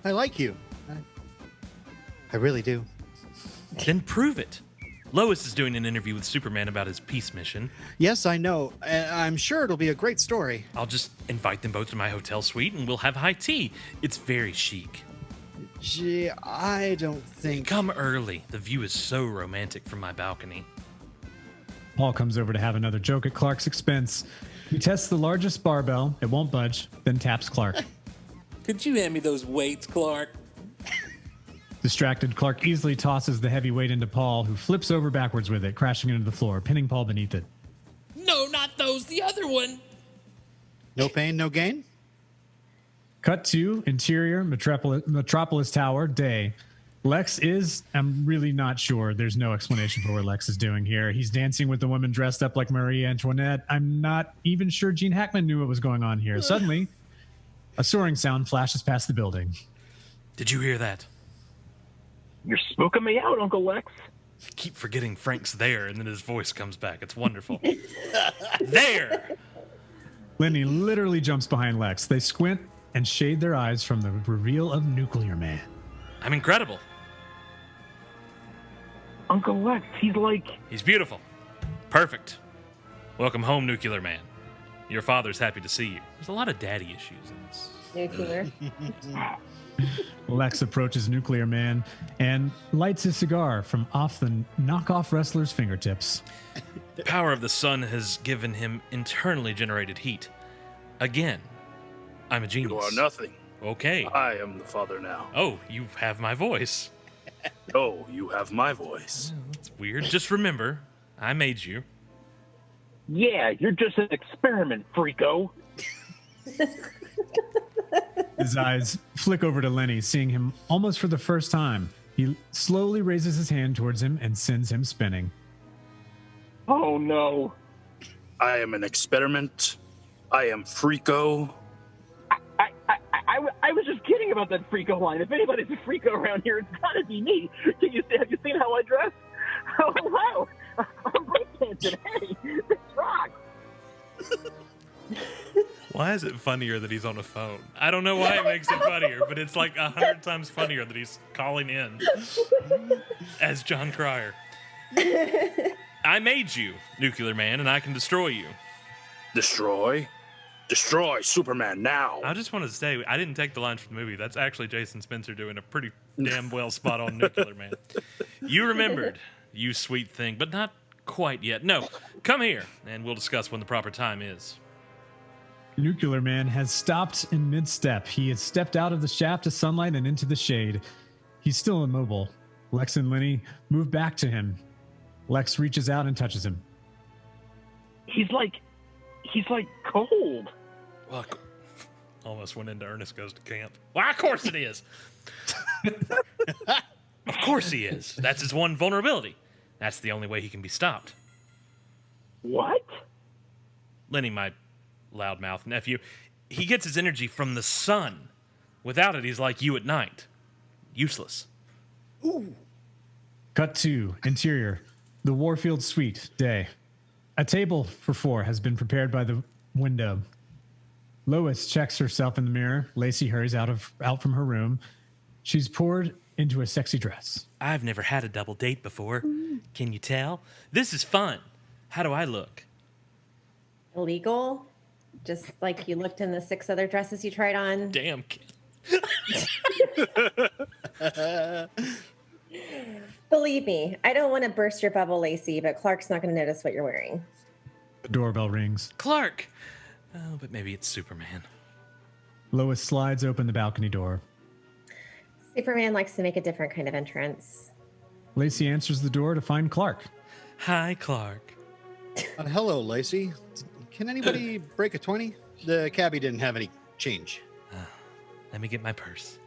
I like you. I really do. Then prove it. Lois is doing an interview with Superman about his peace mission. Yes, I know. I'm sure it'll be a great story. I'll just invite them both to my hotel suite and we'll have high tea. It's very chic. Gee, I don't think... Come early. The view is so romantic from my balcony. Paul comes over to have another joke at Clark's expense. He tests the largest barbell. It won't budge, then taps Clark. Could you hand me those weights, Clark? Distracted, Clark easily tosses the heavy weight into Paul, who flips over backwards with it, crashing into the floor, pinning Paul beneath it. No, not those. The other one. No pain, no gain? Cut to interior Metropolis Tower, day. Lex is, I'm really not sure. There's no explanation for what Lex is doing here. He's dancing with the woman dressed up like Marie Antoinette. I'm not even sure Gene Hackman knew what was going on here. Suddenly, a soaring sound flashes past the building. Did you hear that? You're spooking me out, Uncle Lex. I keep forgetting Frank's there, and then his voice comes back. It's wonderful. There! Lenny literally jumps behind Lex. They squint and shade their eyes from the reveal of Nuclear Man. I'm incredible. Uncle Lex, He's beautiful. Perfect. Welcome home, Nuclear Man. Your father's happy to see you. There's a lot of daddy issues in this. Nuclear. Lex approaches Nuclear Man and lights his cigar from off the knockoff wrestler's fingertips. The power of the sun has given him internally generated heat. Again, I'm a genius. You are nothing. Okay. I am the father now. Oh, you have my voice. No, you have my voice. That's weird. Just remember, I made you. Yeah, you're just an experiment, freako. His eyes flick over to Lenny, seeing him almost for the first time. He slowly raises his hand towards him and sends him spinning. Oh, no. I am an experiment. I am freako. I was just kidding about that freako line. If anybody's a freako around here, it's gotta be me. Have you seen how I dress? Oh, wow. I'm breakdancing. Hey, this rocks. Why is it funnier that he's on a phone? I don't know why it makes it funnier, but it's like 100 times funnier that he's calling in as John Cryer. I made you, Nuclear Man, and I can destroy you. Destroy? Destroy Superman now. I just want to say, I didn't take the line from the movie. That's actually Jason Spencer doing a pretty damn well spot on Nuclear Man. You remembered, you sweet thing, but not quite yet. No, come here, and we'll discuss when the proper time is. Nuclear Man has stopped in mid-step. He has stepped out of the shaft of sunlight and into the shade. He's still immobile. Lex and Lenny move back to him. Lex reaches out and touches him. He's like cold. Well, almost went into Ernest Goes to Camp. Why, of course it is. Of course he is. That's his one vulnerability. That's the only way he can be stopped. What? Lenny, my loudmouth nephew, he gets his energy from the sun. Without it, he's like you at night. Useless. Ooh. Cut to interior, the Warfield suite, day. A table for four has been prepared by the window. Lois checks herself in the mirror. Lacey hurries out from her room. She's poured into a sexy dress. I've never had a double date before. Can you tell? This is fun. How do I look? Illegal? Just like you looked in the 6 other dresses you tried on? Damn. Believe me, I don't want to burst your bubble, Lacey, but Clark's not going to notice what you're wearing. The doorbell rings. Clark! Oh, but maybe it's Superman. Lois slides open the balcony door. Superman likes to make a different kind of entrance. Lacey answers the door to find Clark. Hi, Clark. Hello, Lacey. Can anybody break a 20? The cabbie didn't have any change. Let me get my purse.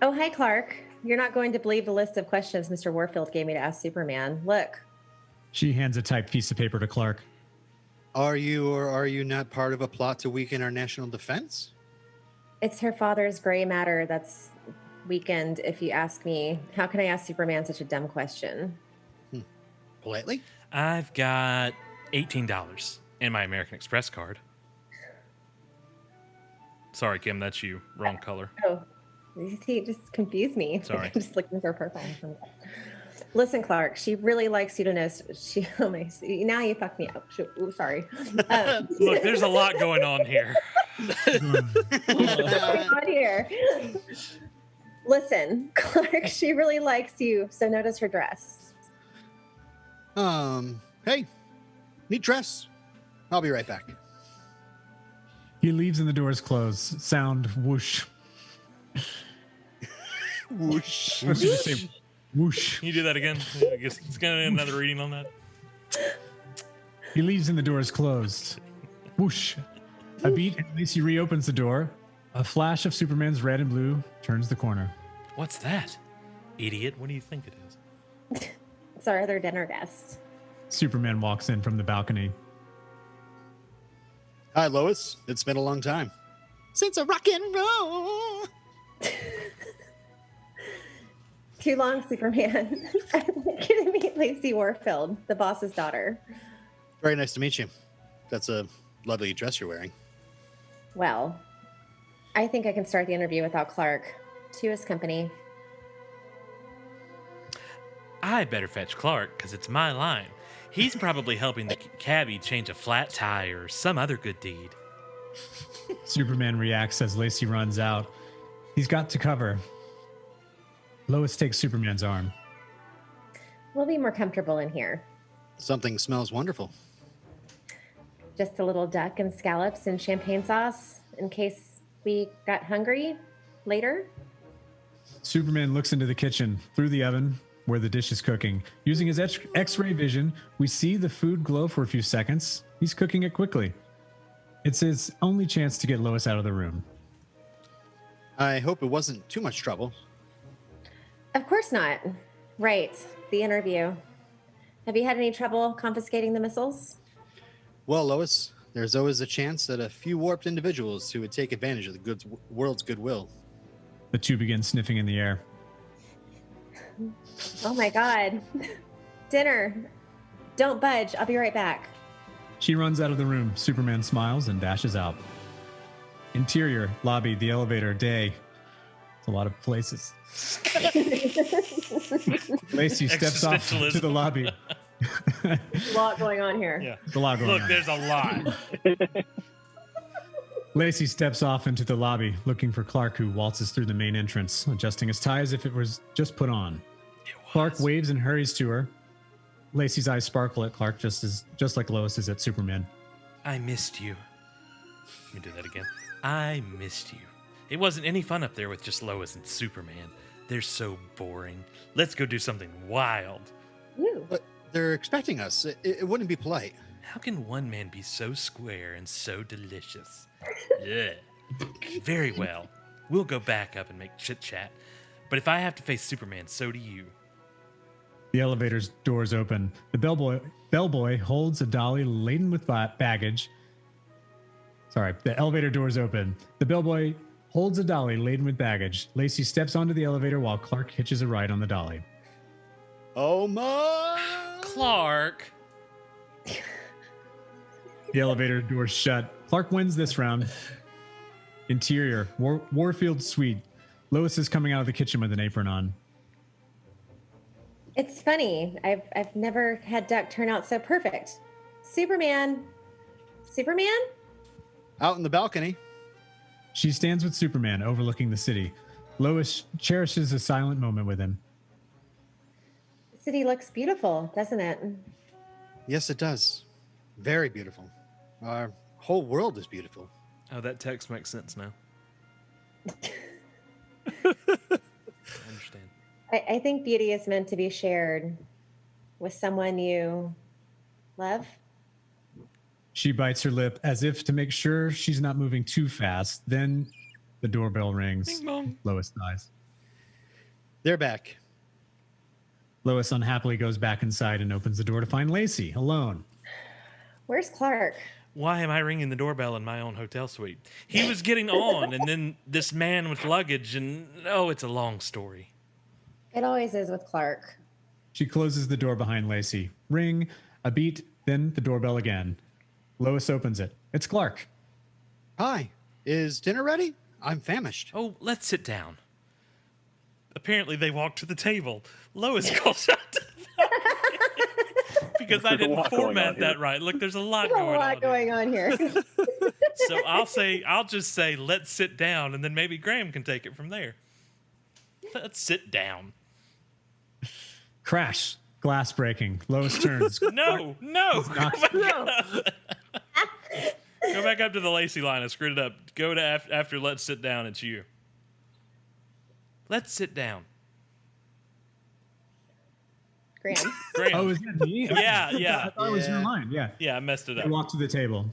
Oh, hi, Clark. You're not going to believe the list of questions Mr. Warfield gave me to ask Superman. Look. She hands a typed piece of paper to Clark. Are you or are you not part of a plot to weaken our national defense? It's her father's gray matter that's weakened, if you ask me. How can I ask Superman such a dumb question? Politely? I've got $18 in my American Express card. Sorry, Kim, that's you. Wrong color. Oh, he just confused me. Sorry. I'm just looking for purple. Listen, Clark, she really likes you to know. Now you fucked me up. Sorry. Look, there's a lot going on here. Listen, Clark, she really likes you, so notice her dress. Hey, neat dress. I'll be right back. He leaves and the doors close. Sound whoosh. Whoosh. I was gonna say whoosh. Can you do that again? I guess it's going to be another reading on that. He leaves and the door is closed. Whoosh. A beat and Lacey reopens the door. A flash of Superman's red and blue turns the corner. What's that? Idiot, what do you think it is? It's our other dinner guest. Superman walks in from the balcony. Hi, Lois. It's been a long time. Since a rock and roll. Too long, Superman. I'm going to meet Lacey Warfield, the boss's daughter. Very nice to meet you. That's a lovely dress you're wearing. Well, I think I can start the interview without Clark. To his company. I better fetch Clark, because it's my line. He's probably helping the cabbie change a flat tire or some other good deed. Superman reacts as Lacey runs out. He's got to cover. Lois takes Superman's arm. We'll be more comfortable in here. Something smells wonderful. Just a little duck and scallops and champagne sauce in case we got hungry later. Superman looks into the kitchen through the oven where the dish is cooking. Using his X-ray vision, we see the food glow for a few seconds. He's cooking it quickly. It's his only chance to get Lois out of the room. I hope it wasn't too much trouble. Of course not. Right. The interview. Have you had any trouble confiscating the missiles? Well, Lois, there's always a chance that a few warped individuals who would take advantage of the world's goodwill. The two begin sniffing in the air. Oh my God. Dinner. Don't budge. I'll be right back. She runs out of the room. Superman smiles and dashes out. Interior, lobby, the elevator, day. It's a lot of places. Lacey steps off to the lobby. A lot going on here. Yeah. There's a lot going on. Look, there's a lot. Lacey steps off into the lobby, looking for Clark, who waltzes through the main entrance, adjusting his tie as if it was just put on. Clark waves and hurries to her. Lacey's eyes sparkle at Clark, just like Lois is at Superman. I missed you. Let me do that again. I missed you. It wasn't any fun up there with just Lois and Superman. They're so boring. Let's go do something wild. Woo. But they're expecting us. It wouldn't be polite. How can one man be so square and so delicious? Yeah. Very well. We'll go back up and make chit-chat. But if I have to face Superman, so do you. The elevator's doors open. The bellboy holds a dolly laden with baggage. Sorry, the elevator doors open. The bellboy holds a dolly laden with baggage. Lacey steps onto the elevator while Clark hitches a ride on the dolly. Oh my! Clark! The elevator doors shut. Clark wins this round. Interior, Warfield suite. Lois is coming out of the kitchen with an apron on. It's funny. I've never had Duck turn out so perfect. Superman? Out in the balcony. She stands with Superman overlooking the city. Lois cherishes a silent moment with him. The city looks beautiful, doesn't it? Yes, it does. Very beautiful. Our whole world is beautiful. Oh, that text makes sense now. I understand. I think beauty is meant to be shared with someone you love. She bites her lip as if to make sure she's not moving too fast. Then the doorbell rings. Ding dong. Lois sighs. They're back. Lois unhappily goes back inside and opens the door to find Lacey alone. Where's Clark? Why am I ringing the doorbell in my own hotel suite? He was getting on, and then this man with luggage, and it's a long story. It always is with Clark. She closes the door behind Lacey. Ring, a beat, then the doorbell again. Lois opens it. It's Clark. Hi. Is dinner ready? I'm famished. Oh, let's sit down. Apparently they walked to the table. Lois calls out to them. Because I didn't format that right. Look, there's a lot going on here. So I'll just say, let's sit down, and then maybe Graham can take it from there. Let's sit down. Crash. Glass breaking. Lois turns. No. Go back up to the Lacey line. I screwed it up. Go to after let's sit down. It's you. Let's sit down. Graham. Oh, is that me? Yeah. I thought it was your line. Yeah. Yeah, I messed it up. I walk to the table.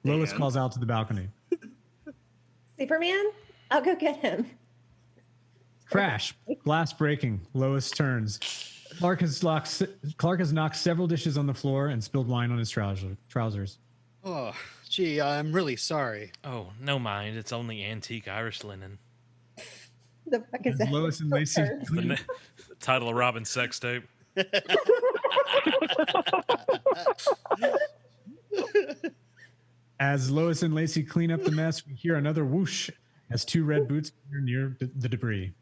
Lois calls out to the balcony. Superman? I'll go get him. Crash. Glass breaking. Lois turns. Clark has knocked several dishes on the floor and spilled wine on his trousers. Oh, gee, I'm really sorry. Oh, no mind. It's only antique Irish linen. The fuck is that? Lois and Lacey. The title of Robin's sex tape. As Lois and Lacey clean up the mess, we hear another whoosh as two red boots appear near the debris.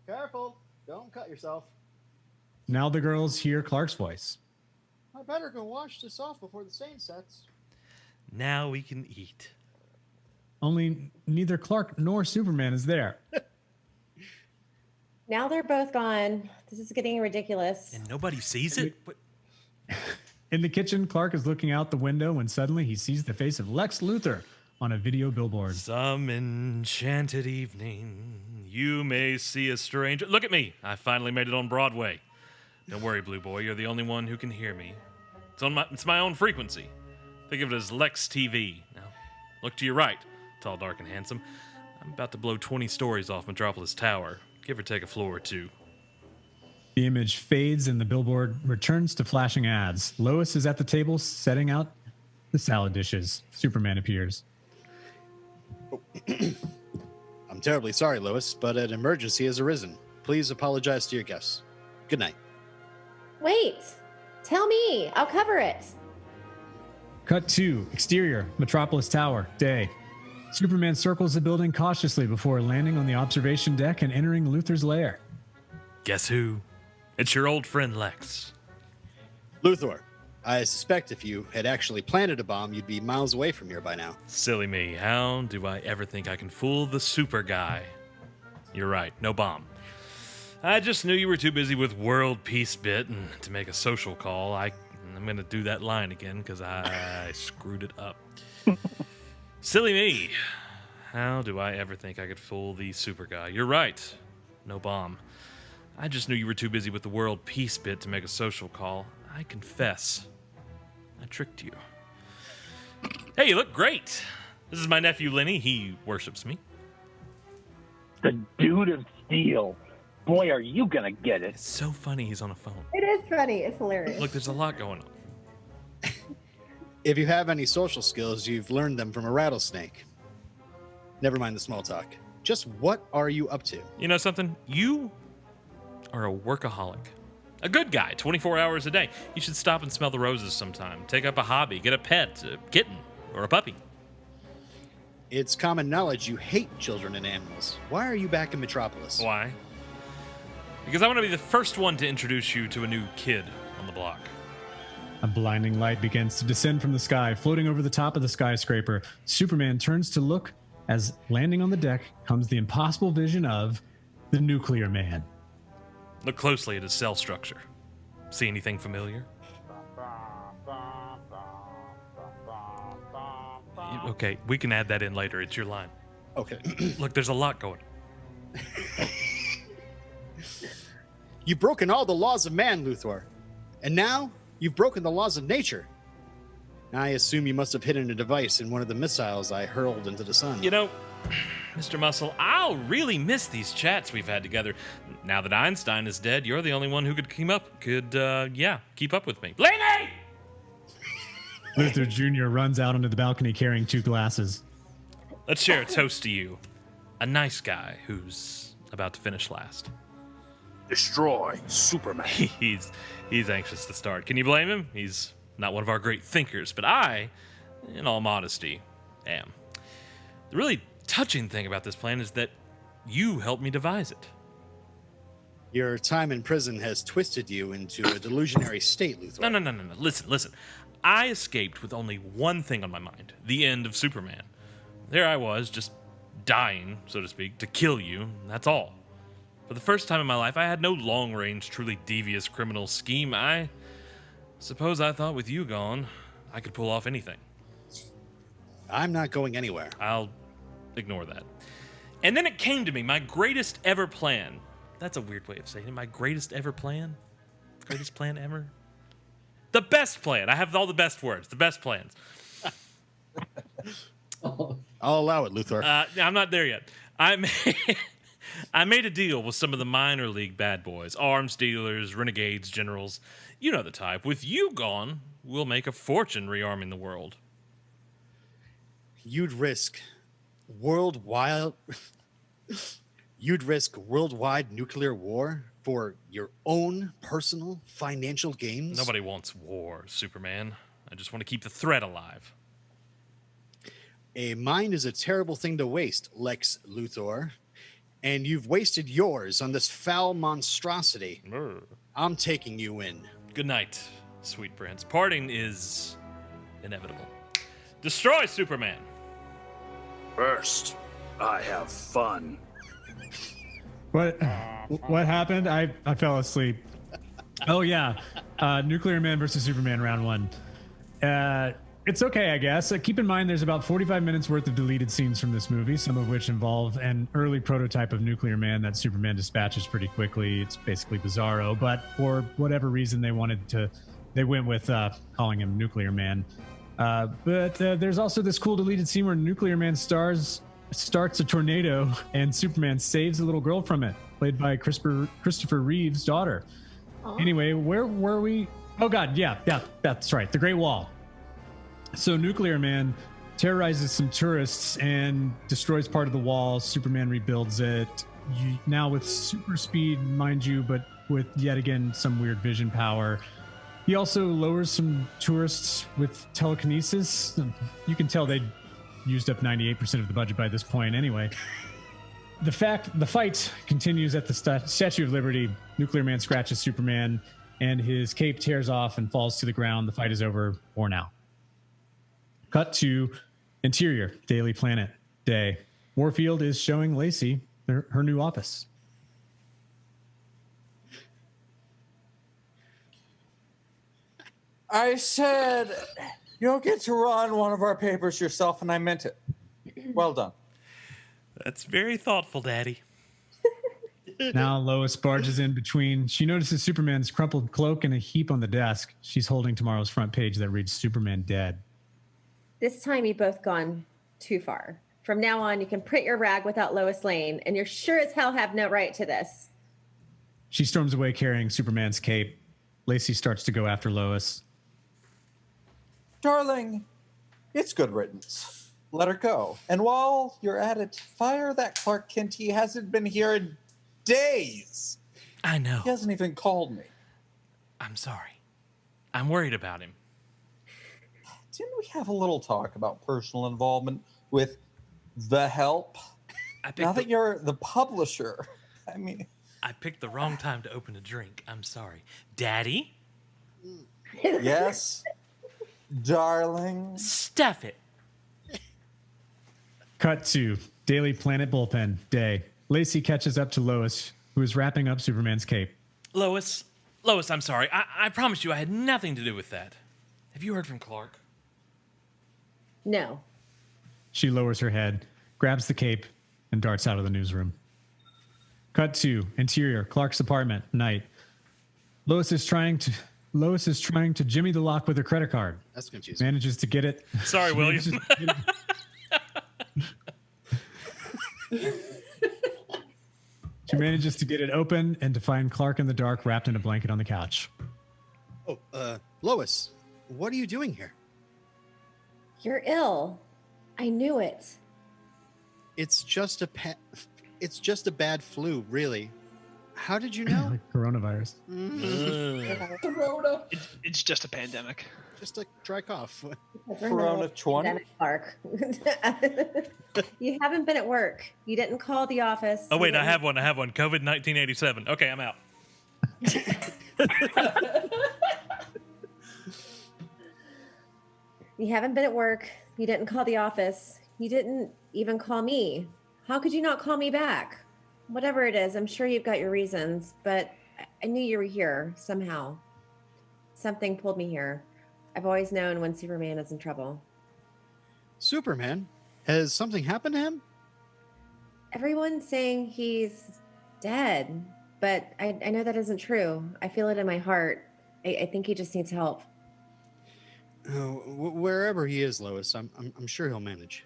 Careful. Don't cut yourself. Now the girls hear Clark's voice. I better go wash this off before the stain sets. Now we can eat. Only neither Clark nor Superman is there. Now they're both gone. This is getting ridiculous. And nobody sees it? What? In the kitchen, Clark is looking out the window when suddenly he sees the face of Lex Luthor on a video billboard. Some enchanted evening, you may see a stranger. Look at me. I finally made it on Broadway. Don't worry, Blue Boy. You're the only one who can hear me. It's my own frequency. Think of it as Lex TV. Now, look to your right, tall, dark, and handsome. I'm about to blow 20 stories off Metropolis Tower. Give or take a floor or two. The image fades and the billboard returns to flashing ads. Lois is at the table setting out the salad dishes. Superman appears. I'm terribly sorry, Lois, but an emergency has arisen. Please apologize to your guests. Good night. Wait. Tell me. I'll cover it. Cut 2. Exterior. Metropolis Tower. Day. Superman circles the building cautiously before landing on the observation deck and entering Luthor's lair. Guess who? It's your old friend Lex. Luthor, I suspect if you had actually planted a bomb, you'd be miles away from here by now. Silly me. How do I ever think I can fool the super guy? You're right. No bomb. I just knew you were too busy with World Peace Bit and to make a social call. I'm going to do that line again because I screwed it up. Silly me. How do I ever think I could fool the super guy? You're right. No bomb. I just knew you were too busy with the World Peace Bit to make a social call. I confess. I tricked you. Hey, you look great. This is my nephew Lenny. He worships me. The dude of steel. Boy, are you gonna get it. It's so funny he's on a phone. It is funny. It's hilarious. Look, there's a lot going on. If you have any social skills, you've learned them from a rattlesnake. Never mind the small talk. Just what are you up to? You know something? You are a workaholic. A good guy, 24 hours a day. You should stop and smell the roses sometime. Take up a hobby. Get a pet, a kitten, or a puppy. It's common knowledge you hate children and animals. Why are you back in Metropolis? Why? Because I want to be the first one to introduce you to a new kid on the block. A blinding light begins to descend from the sky, floating over the top of the skyscraper. Superman turns to look as landing on the deck comes the impossible vision of the Nuclear Man. Look closely at his cell structure. See anything familiar? Okay, we can add that in later. It's your line. Okay. Look, there's a lot going. You've broken all the laws of man, Luthor. And now you've broken the laws of nature. I assume you must have hidden a device in one of the missiles I hurled into the sun. You know, Mr. Muscle, I'll really miss these chats we've had together. Now that Einstein is dead, you're the only one who could keep up with me. Blaney! Luthor Jr. runs out onto the balcony carrying 2 glasses. Let's share a toast to you. A nice guy who's about to finish last. Destroy Superman. He's anxious to start. Can you blame him? He's not one of our great thinkers, but I, in all modesty, am. The really touching thing about this plan is that you helped me devise it. Your time in prison has twisted you into a delusionary state, Luthor. No. Listen. I escaped with only one thing on my mind. The end of Superman. There I was, just dying, so to speak, to kill you. That's all. For the first time in my life, I had no long-range, truly devious criminal scheme. I suppose I thought with you gone, I could pull off anything. I'm not going anywhere. I'll ignore that. And then it came to me, my greatest ever plan. That's a weird way of saying it. My greatest ever plan? Greatest plan ever? The best plan. I have all the best words. The best plans. I'll allow it, Luthor. I'm not there yet. I made a deal with some of the minor league bad boys. Arms dealers, renegades, generals. You know the type. With you gone, we'll make a fortune rearming the world. You'd risk worldwide nuclear war for your own personal financial gains? Nobody wants war, Superman. I just want to keep the threat alive. A mind is a terrible thing to waste, Lex Luthor. And you've wasted yours on this foul monstrosity. I'm taking you in. Good night, sweet prince. Parting is inevitable. Destroy Superman. First, I have fun. What happened? I fell asleep. Oh yeah, Nuclear Man versus Superman round 1. It's okay, I guess. Keep in mind there's about 45 minutes worth of deleted scenes from this movie, some of which involve an early prototype of Nuclear Man that Superman dispatches pretty quickly. It's basically Bizarro, but for whatever reason they went with calling him Nuclear Man. But there's also this cool deleted scene where Nuclear Man starts a tornado and Superman saves a little girl from it, played by Christopher Reeve's daughter. Aww. Anyway, where were we? Oh God, yeah, that's right, the Great Wall. So Nuclear Man terrorizes some tourists and destroys part of the wall. Superman rebuilds it, now with super speed, mind you, but with yet again some weird vision power. He also lowers some tourists with telekinesis. You can tell they used up 98% of the budget by this point anyway. The fight continues at the Statue of Liberty. Nuclear Man scratches Superman and his cape tears off and falls to the ground. The fight is over for now. Cut to interior, Daily Planet, day. Warfield is showing Lacey her new office. I said, you'll get to run one of our papers yourself, and I meant it. Well done. That's very thoughtful, Daddy. Now Lois barges in between. She notices Superman's crumpled cloak in a heap on the desk. She's holding tomorrow's front page that reads Superman dead. This time you've both gone too far. From now on, you can print your rag without Lois Lane, and you're sure as hell have no right to this. She storms away carrying Superman's cape. Lacey starts to go after Lois. Darling, it's good riddance. Let her go. And while you're at it, fire that Clark Kent. He hasn't been here in days. I know. He hasn't even called me. I'm sorry. I'm worried about him. Didn't we have a little talk about personal involvement with The Help? Now that you're the publisher, I picked the wrong time to open a drink. I'm sorry. Daddy? Yes, darling. Stuff it. Cut to Daily Planet Bullpen Day. Lacey catches up to Lois, who is wrapping up Superman's cape. Lois, I'm sorry. I promise you I had nothing to do with that. Have you heard from Clark? No. She lowers her head, grabs the cape, and darts out of the newsroom. Cut to interior, Clark's apartment, night. Lois is trying to jimmy the lock with her credit card. That's confusing. Manages to get it. Sorry, William. She manages to get it open and to find Clark in the dark, wrapped in a blanket on the couch. Oh, Lois, what are you doing here? You're ill. I knew it. It's just a bad flu, really. How did you know? Like coronavirus. Corona. It's just a pandemic. Just a dry cough. Corona 20? Clark. You haven't been at work. You didn't call the office. Oh, wait, I have one. COVID 1987. Okay, I'm out. You haven't been at work. You didn't call the office. You didn't even call me. How could you not call me back? Whatever it is, I'm sure you've got your reasons, but I knew you were here somehow. Something pulled me here. I've always known when Superman is in trouble. Superman? Has something happened to him? Everyone's saying he's dead, but I know that isn't true. I feel it in my heart. I think he just needs help. Oh, wherever he is, Lois, I'm sure he'll manage.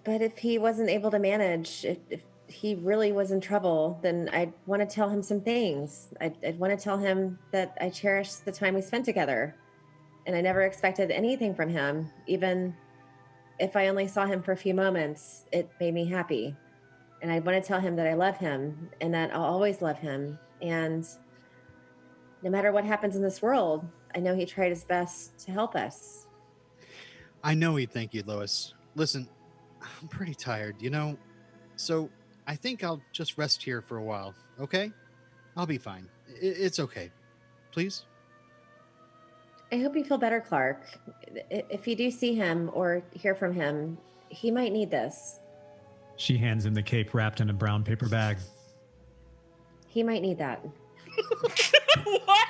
But if he wasn't able to manage, if he really was in trouble, then I'd want to tell him some things. I'd want to tell him that I cherish the time we spent together. And I never expected anything from him. Even if I only saw him for a few moments, it made me happy. And I want to tell him that I love him and that I'll always love him. And no matter what happens in this world, I know he tried his best to help us. I know he'd thank you, Lois. Listen, I'm pretty tired, so I think I'll just rest here for a while, okay? I'll be fine. It's okay. Please? I hope you feel better, Clark. If you do see him or hear from him, he might need this. She hands him the cape wrapped in a brown paper bag. He might need that. What?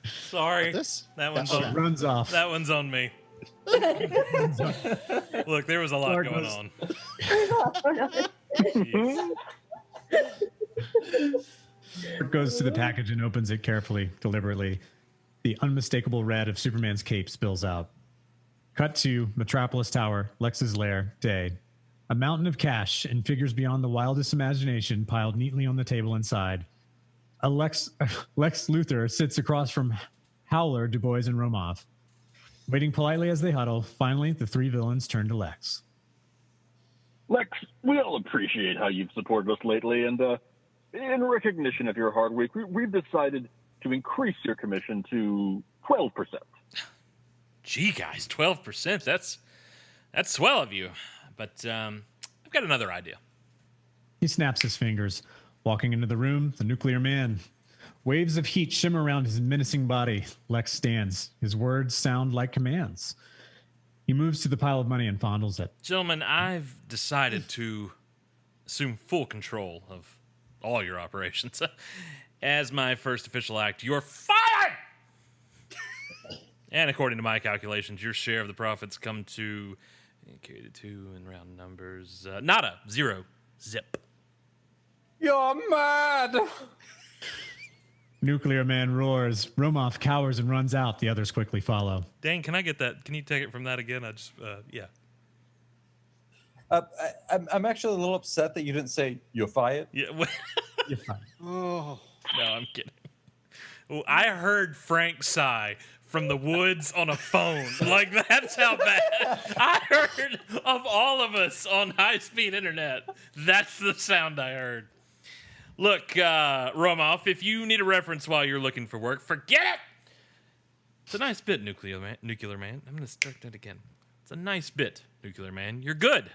Sorry. That one's on. Runs off. That one's on me. Look, there was a lot going on. Clark goes to the package and opens it carefully, deliberately. The unmistakable red of Superman's cape spills out. Cut to Metropolis Tower, Lex's lair, day. A mountain of cash and figures beyond the wildest imagination piled neatly on the table inside. Lex Luthor sits across from Howler, Du Bois, and Romoff. Waiting politely as they huddle, finally, the three villains turn to Lex. Lex, we all appreciate how you've supported us lately, and in recognition of your hard work, we've decided to increase your commission to 12%. Gee, guys, 12%. That's swell of you. But I've got another idea. He snaps his fingers. Walking into the room, the nuclear man. Waves of heat shimmer around his menacing body. Lex stands. His words sound like commands. He moves to the pile of money and fondles it. Gentlemen, I've decided to assume full control of all your operations. As my first official act, you're fired! And according to my calculations, your share of the profits come to, carry the two in round numbers, nada, 0, zip. You're mad! Nuclear man roars. Romoff cowers and runs out. The others quickly follow. Dane, can I get that? Can you take it from that again? Yeah. I'm actually a little upset that you didn't say you're fired. Yeah. You're fired. Oh. No, I'm kidding. Well, I heard Frank sigh from the woods on a phone. Like, that's how bad. I heard of all of us on high-speed internet. That's the sound I heard. Look, Romoff, if you need a reference while you're looking for work, forget it! It's a nice bit, Nuclear Man. I'm going to start that again. It's a nice bit, Nuclear Man. You're good.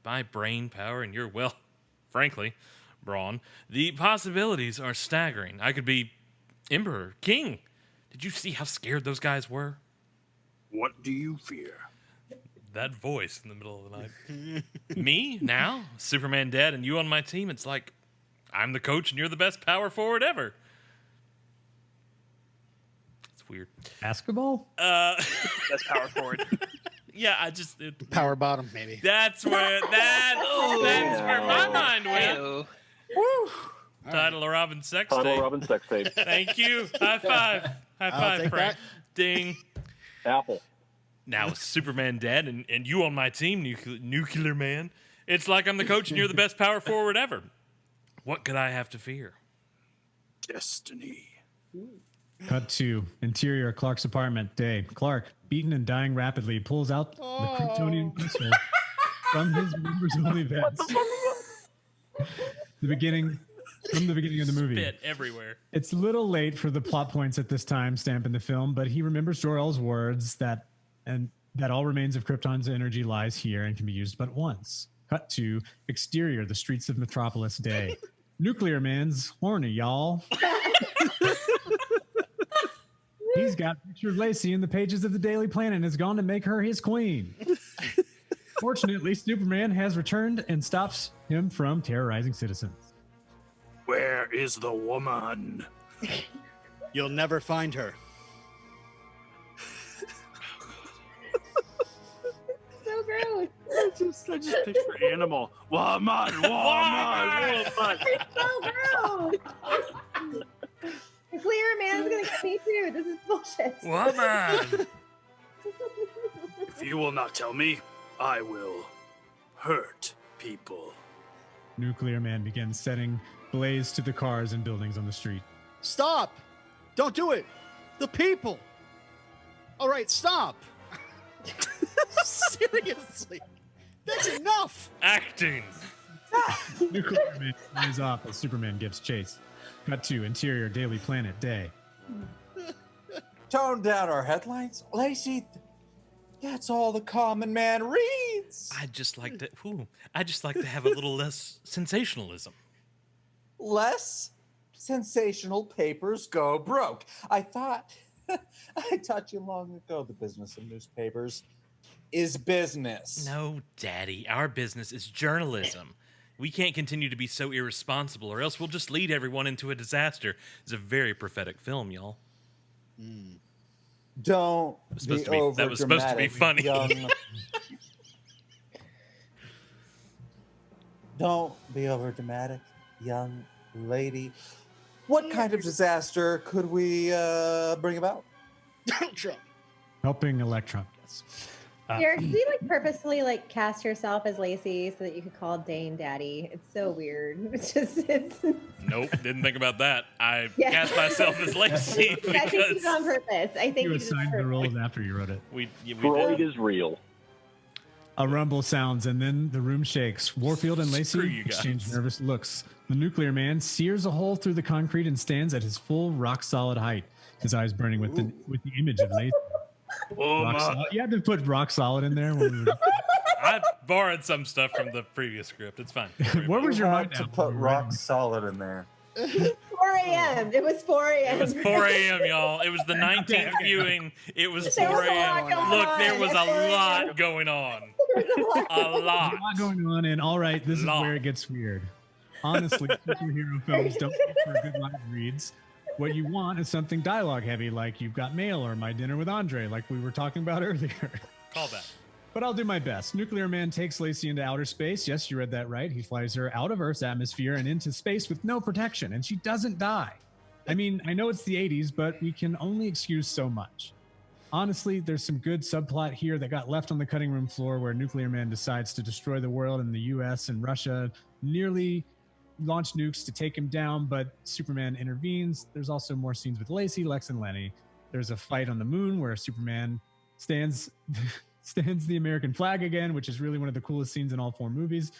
By brain power, and you're, well, frankly, Braun. The possibilities are staggering. I could be Emperor, King. Did you see how scared those guys were? What do you fear? That voice in the middle of the night. Me, now? Superman dead and you on my team? It's like, I'm the coach and you're the best power forward ever. It's weird. Basketball? Best power forward. Yeah, Power bottom, maybe. That's where that's where my mind went. Hey-o. Woo! Title of Robin sex tape. Title Robin sex tape. Thank you. High five. High five, take Frank. that. Ding. Apple. Now with Superman dead and you on my team, Nuclear Man, it's like I'm the coach and you're the best power forward ever. What could I have to fear? Destiny. Cut to interior Clark's apartment. Day. Clark, beaten and dying rapidly, pulls out the Kryptonian pistol from his members-only vest. From the beginning of the movie. Spit everywhere. It's a little late for the plot points at this time stamp in the film, but he remembers Jor-El's words that all remains of Krypton's energy lies here and can be used but once. Cut to exterior, the streets of Metropolis. Day. Nuclear Man's horny, y'all. He's got a picture of Lacey in the pages of the Daily Planet and has gone to make her his queen. Fortunately, Superman has returned and stops him from terrorizing citizens. Where is the woman? You'll never find her. So gross. I just picture animal. Woman. It's so gross. The Clear Man's gonna get me too. This is bullshit. Woman. If you will not tell me, I will hurt people. Nuclear Man begins setting blaze to the cars and buildings on the street. Stop! Don't do it! The people! All right, stop! Seriously! That's enough! Acting. Nuclear Man flies off as Superman gives chase. Cut to interior Daily Planet. Day. Tone down our headlines. Lacey, that's all the common man reads. I'd just like to have a little less sensationalism. Less sensational papers go broke. I taught you long ago the business of newspapers is business. No, Daddy, our business is journalism. We can't continue to be so irresponsible or else we'll just lead everyone into a disaster. It's a very prophetic film, y'all. Don't that was supposed to be funny. Don't be over dramatic, young lady. What kind of disaster could we bring about? Donald Trump. Helping Electron, yes. Derek, did you purposely cast yourself as Lacey so that you could call Dane Daddy? It's so weird. It's Nope, didn't think about that. I cast myself as Lacey because I think you did it on purpose. I think you assigned the roles after you wrote it. We Freud is real. A rumble sounds, and then the room shakes. Warfield and Screw Lacey you guys. exchange nervous looks. The Nuclear Man sears a hole through the concrete and stands at his full rock-solid height, his eyes burning with the image of Lacey. You had to put rock solid in there. I borrowed some stuff from the previous script. It's fine. What was your mind to put rock solid in there? 4 a.m. It was 4 a.m. It was 4 a.m., y'all. It was the 19th viewing. It was 4 a.m. Look, there was a lot going on. A lot going on, and all right, this is where it gets weird. Honestly, superhero films don't make for good live reads. What you want is something dialogue heavy, like You've Got Mail or My Dinner with Andre, like we were talking about earlier. Call that. But I'll do my best. Nuclear Man takes Lacey into outer space. Yes, you read that right. He flies her out of Earth's atmosphere and into space with no protection, and she doesn't die. I mean, I know it's the 80s, but we can only excuse so much. Honestly, there's some good subplot here that got left on the cutting room floor where Nuclear Man decides to destroy the world, and the US and Russia nearly launch nukes to take him down, but Superman intervenes. There's also more scenes with Lacey, Lex, and Lenny. There's a fight on the moon where Superman stands the American flag again, which is really one of the coolest scenes in all 4 movies.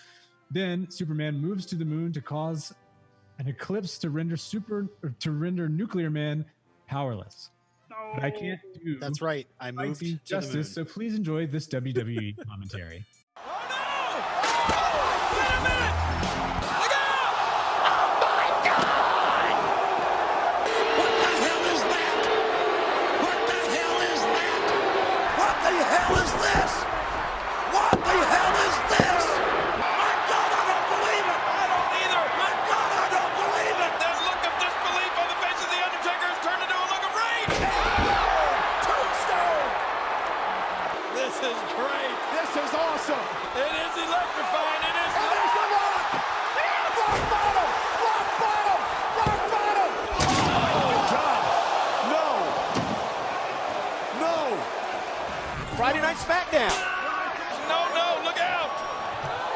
Then Superman moves to the moon to cause an eclipse to render Nuclear Man powerless. But I can't do. That's right. I moved to justice. the moon. So please enjoy this WWE commentary. now. No, look out!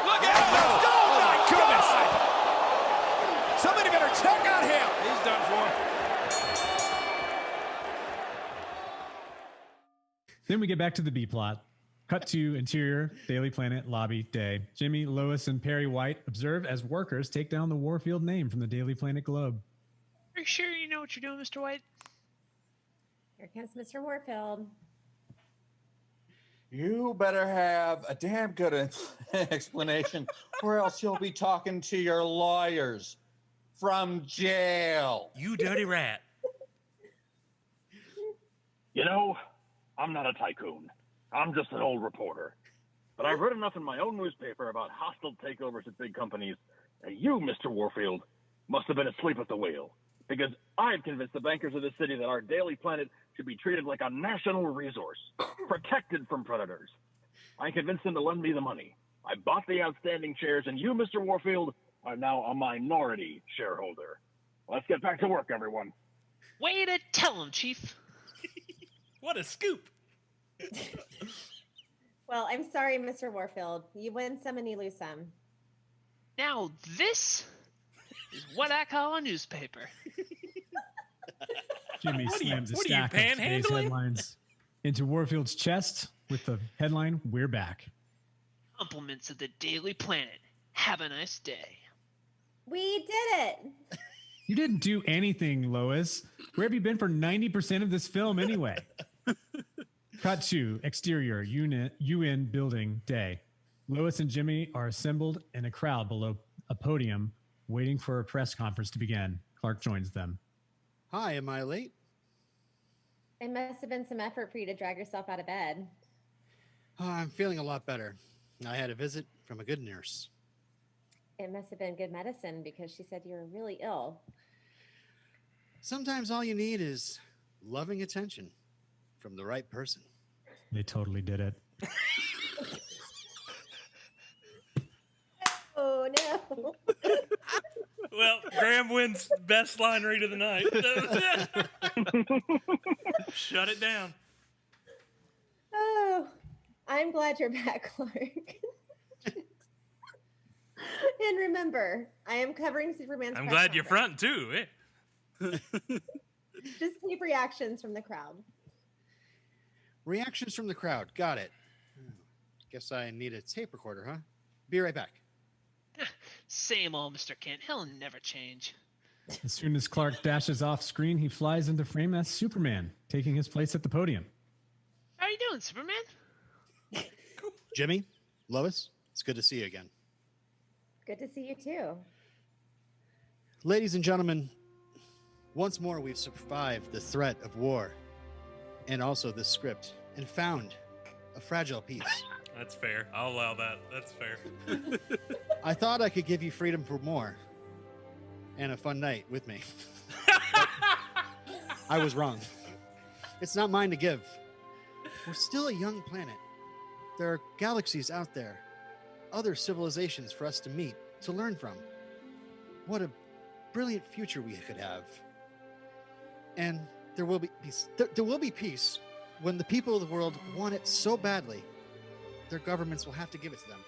Look out! Oh, my goodness! Somebody better check on him. He's done for. Then we get back to the B plot. Cut to interior, Daily Planet, lobby, day. Jimmy, Lois, and Perry White observe as workers take down the Warfield name from the Daily Planet globe. Are you sure you know what you're doing, Mr. White? Here comes Mr. Warfield. You better have a damn good explanation, or else you'll be talking to your lawyers from jail. You dirty rat. You know, I'm not a tycoon. I'm just an old reporter. But I've read enough in my own newspaper about hostile takeovers at big companies, and you, Mr. Warfield, must have been asleep at the wheel. Because I've convinced the bankers of the city that our Daily Planet should be treated like a national resource, protected from predators. I convinced them to lend me the money. I bought the outstanding shares, and you, Mr. Warfield, are now a minority shareholder. Let's get back to work, everyone. Way to tell him, Chief. What a scoop. Well, I'm sorry, Mr. Warfield. You win some and you lose some. Now this is what I call a newspaper. Jimmy slams a what are you, stack of today's panhandling? headlines into Warfield's chest with the headline, "We're back." Compliments of the Daily Planet. Have a nice day. We did it. You didn't do anything, Lois. Where have you been for 90% of this film anyway? Cut to exterior, UN building, day. Lois and Jimmy are assembled in a crowd below a podium waiting for a press conference to begin. Clark joins them. Hi, am I late? It must have been some effort for you to drag yourself out of bed. Oh, I'm feeling a lot better. I had a visit from a good nurse. It must have been good medicine because she said you were really ill. Sometimes all you need is loving attention from the right person. They totally did it. Oh, no. Well, Graham wins best line read of the night. Shut it down. Oh, I'm glad you're back, Clark. And remember, I am covering Superman's I'm press glad you're conference. front, too. Just keep reactions from the crowd. Reactions from the crowd. Got it. Guess I need a tape recorder, huh? Be right back. Same old Mr. Kent. He'll never change. As soon as Clark dashes off screen, he flies into frame as Superman, taking his place at the podium. How are you doing, Superman? Jimmy, Lois, it's good to see you again. Good to see you, too. Ladies and gentlemen, once more we've survived the threat of war and also this script and found a fragile piece. That's fair. I'll allow that. That's fair. I thought I could give you freedom for more and a fun night with me. I was wrong. It's not mine to give. We're still a young planet. There are galaxies out there, other civilizations for us to meet, to learn from. What a brilliant future we could have. And there will be peace. There will be peace when the people of the world want it so badly. Their governments will have to give it to them.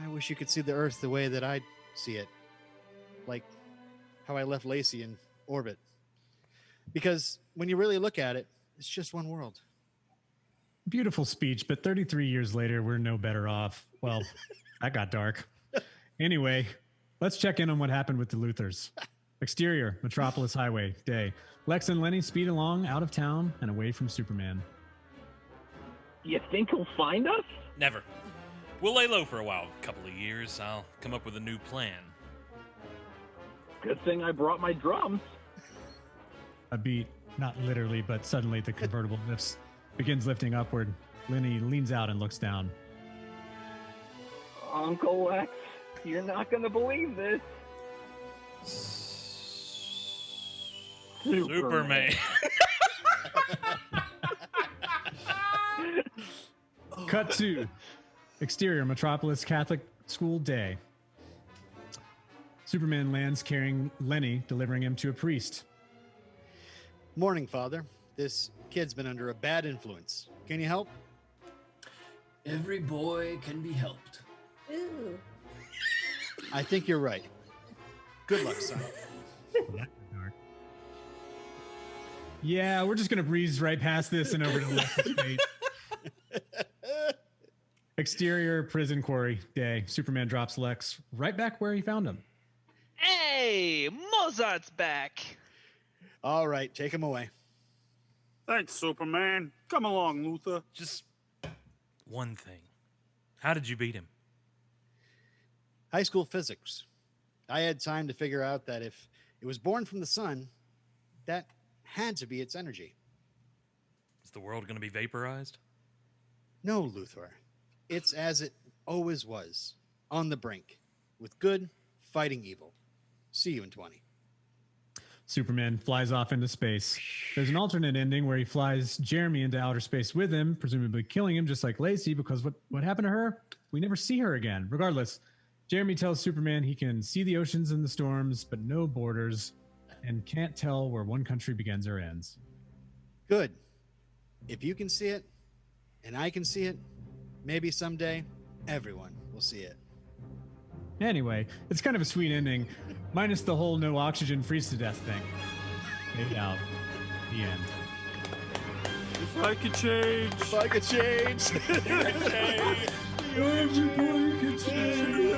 I wish you could see the Earth the way that I see it. Like how I left Lacey in orbit. Because when you really look at it, it's just one world. Beautiful speech, but 33 years later, we're no better off. Well, that got dark. Anyway, let's check in on what happened with the Luthers. Exterior, Metropolis Highway, day. Lex and Lenny speed along out of town and away from Superman. You think he'll find us? Never. We'll lay low for a while. A couple of years. I'll come up with a new plan. Good thing I brought my drums. A beat, not literally, but suddenly the convertible begins lifting upward. Lenny leans out and looks down. Uncle Lex, you're not going to believe this. Superman. Cut to exterior, Metropolis Catholic School, day. Superman lands carrying Lenny, delivering him to a priest. Morning, Father. This kid's been under a bad influence. Can you help? Every boy can be helped. Ooh. I think you're right. Good luck, son. Yeah, we're just gonna breeze right past this and over to Lex's fate. Exterior prison quarry day. Superman drops Lex right back where he found him. Hey, Mozart's back. All right, take him away. Thanks, Superman. Come along, Luther. Just one thing. How did you beat him? High school physics. I had time to figure out that if it was born from the sun, that had to be its energy. Is the world going to be vaporized? No, Luthor. It's as it always was, on the brink, with good fighting evil. See you in 20. Superman flies off into space. There's an alternate ending where he flies Jeremy into outer space with him, presumably killing him just like Lacey, because what happened to her? We never see her again. Regardless, Jeremy tells Superman he can see the oceans and the storms, but no borders, and can't tell where one country begins or ends. Good. If you can see it, and I can see it, maybe someday everyone will see it. Anyway, it's kind of a sweet ending, minus the whole no oxygen freeze to death thing. Fade out. The end. If I could change. If I could change. Everybody can change.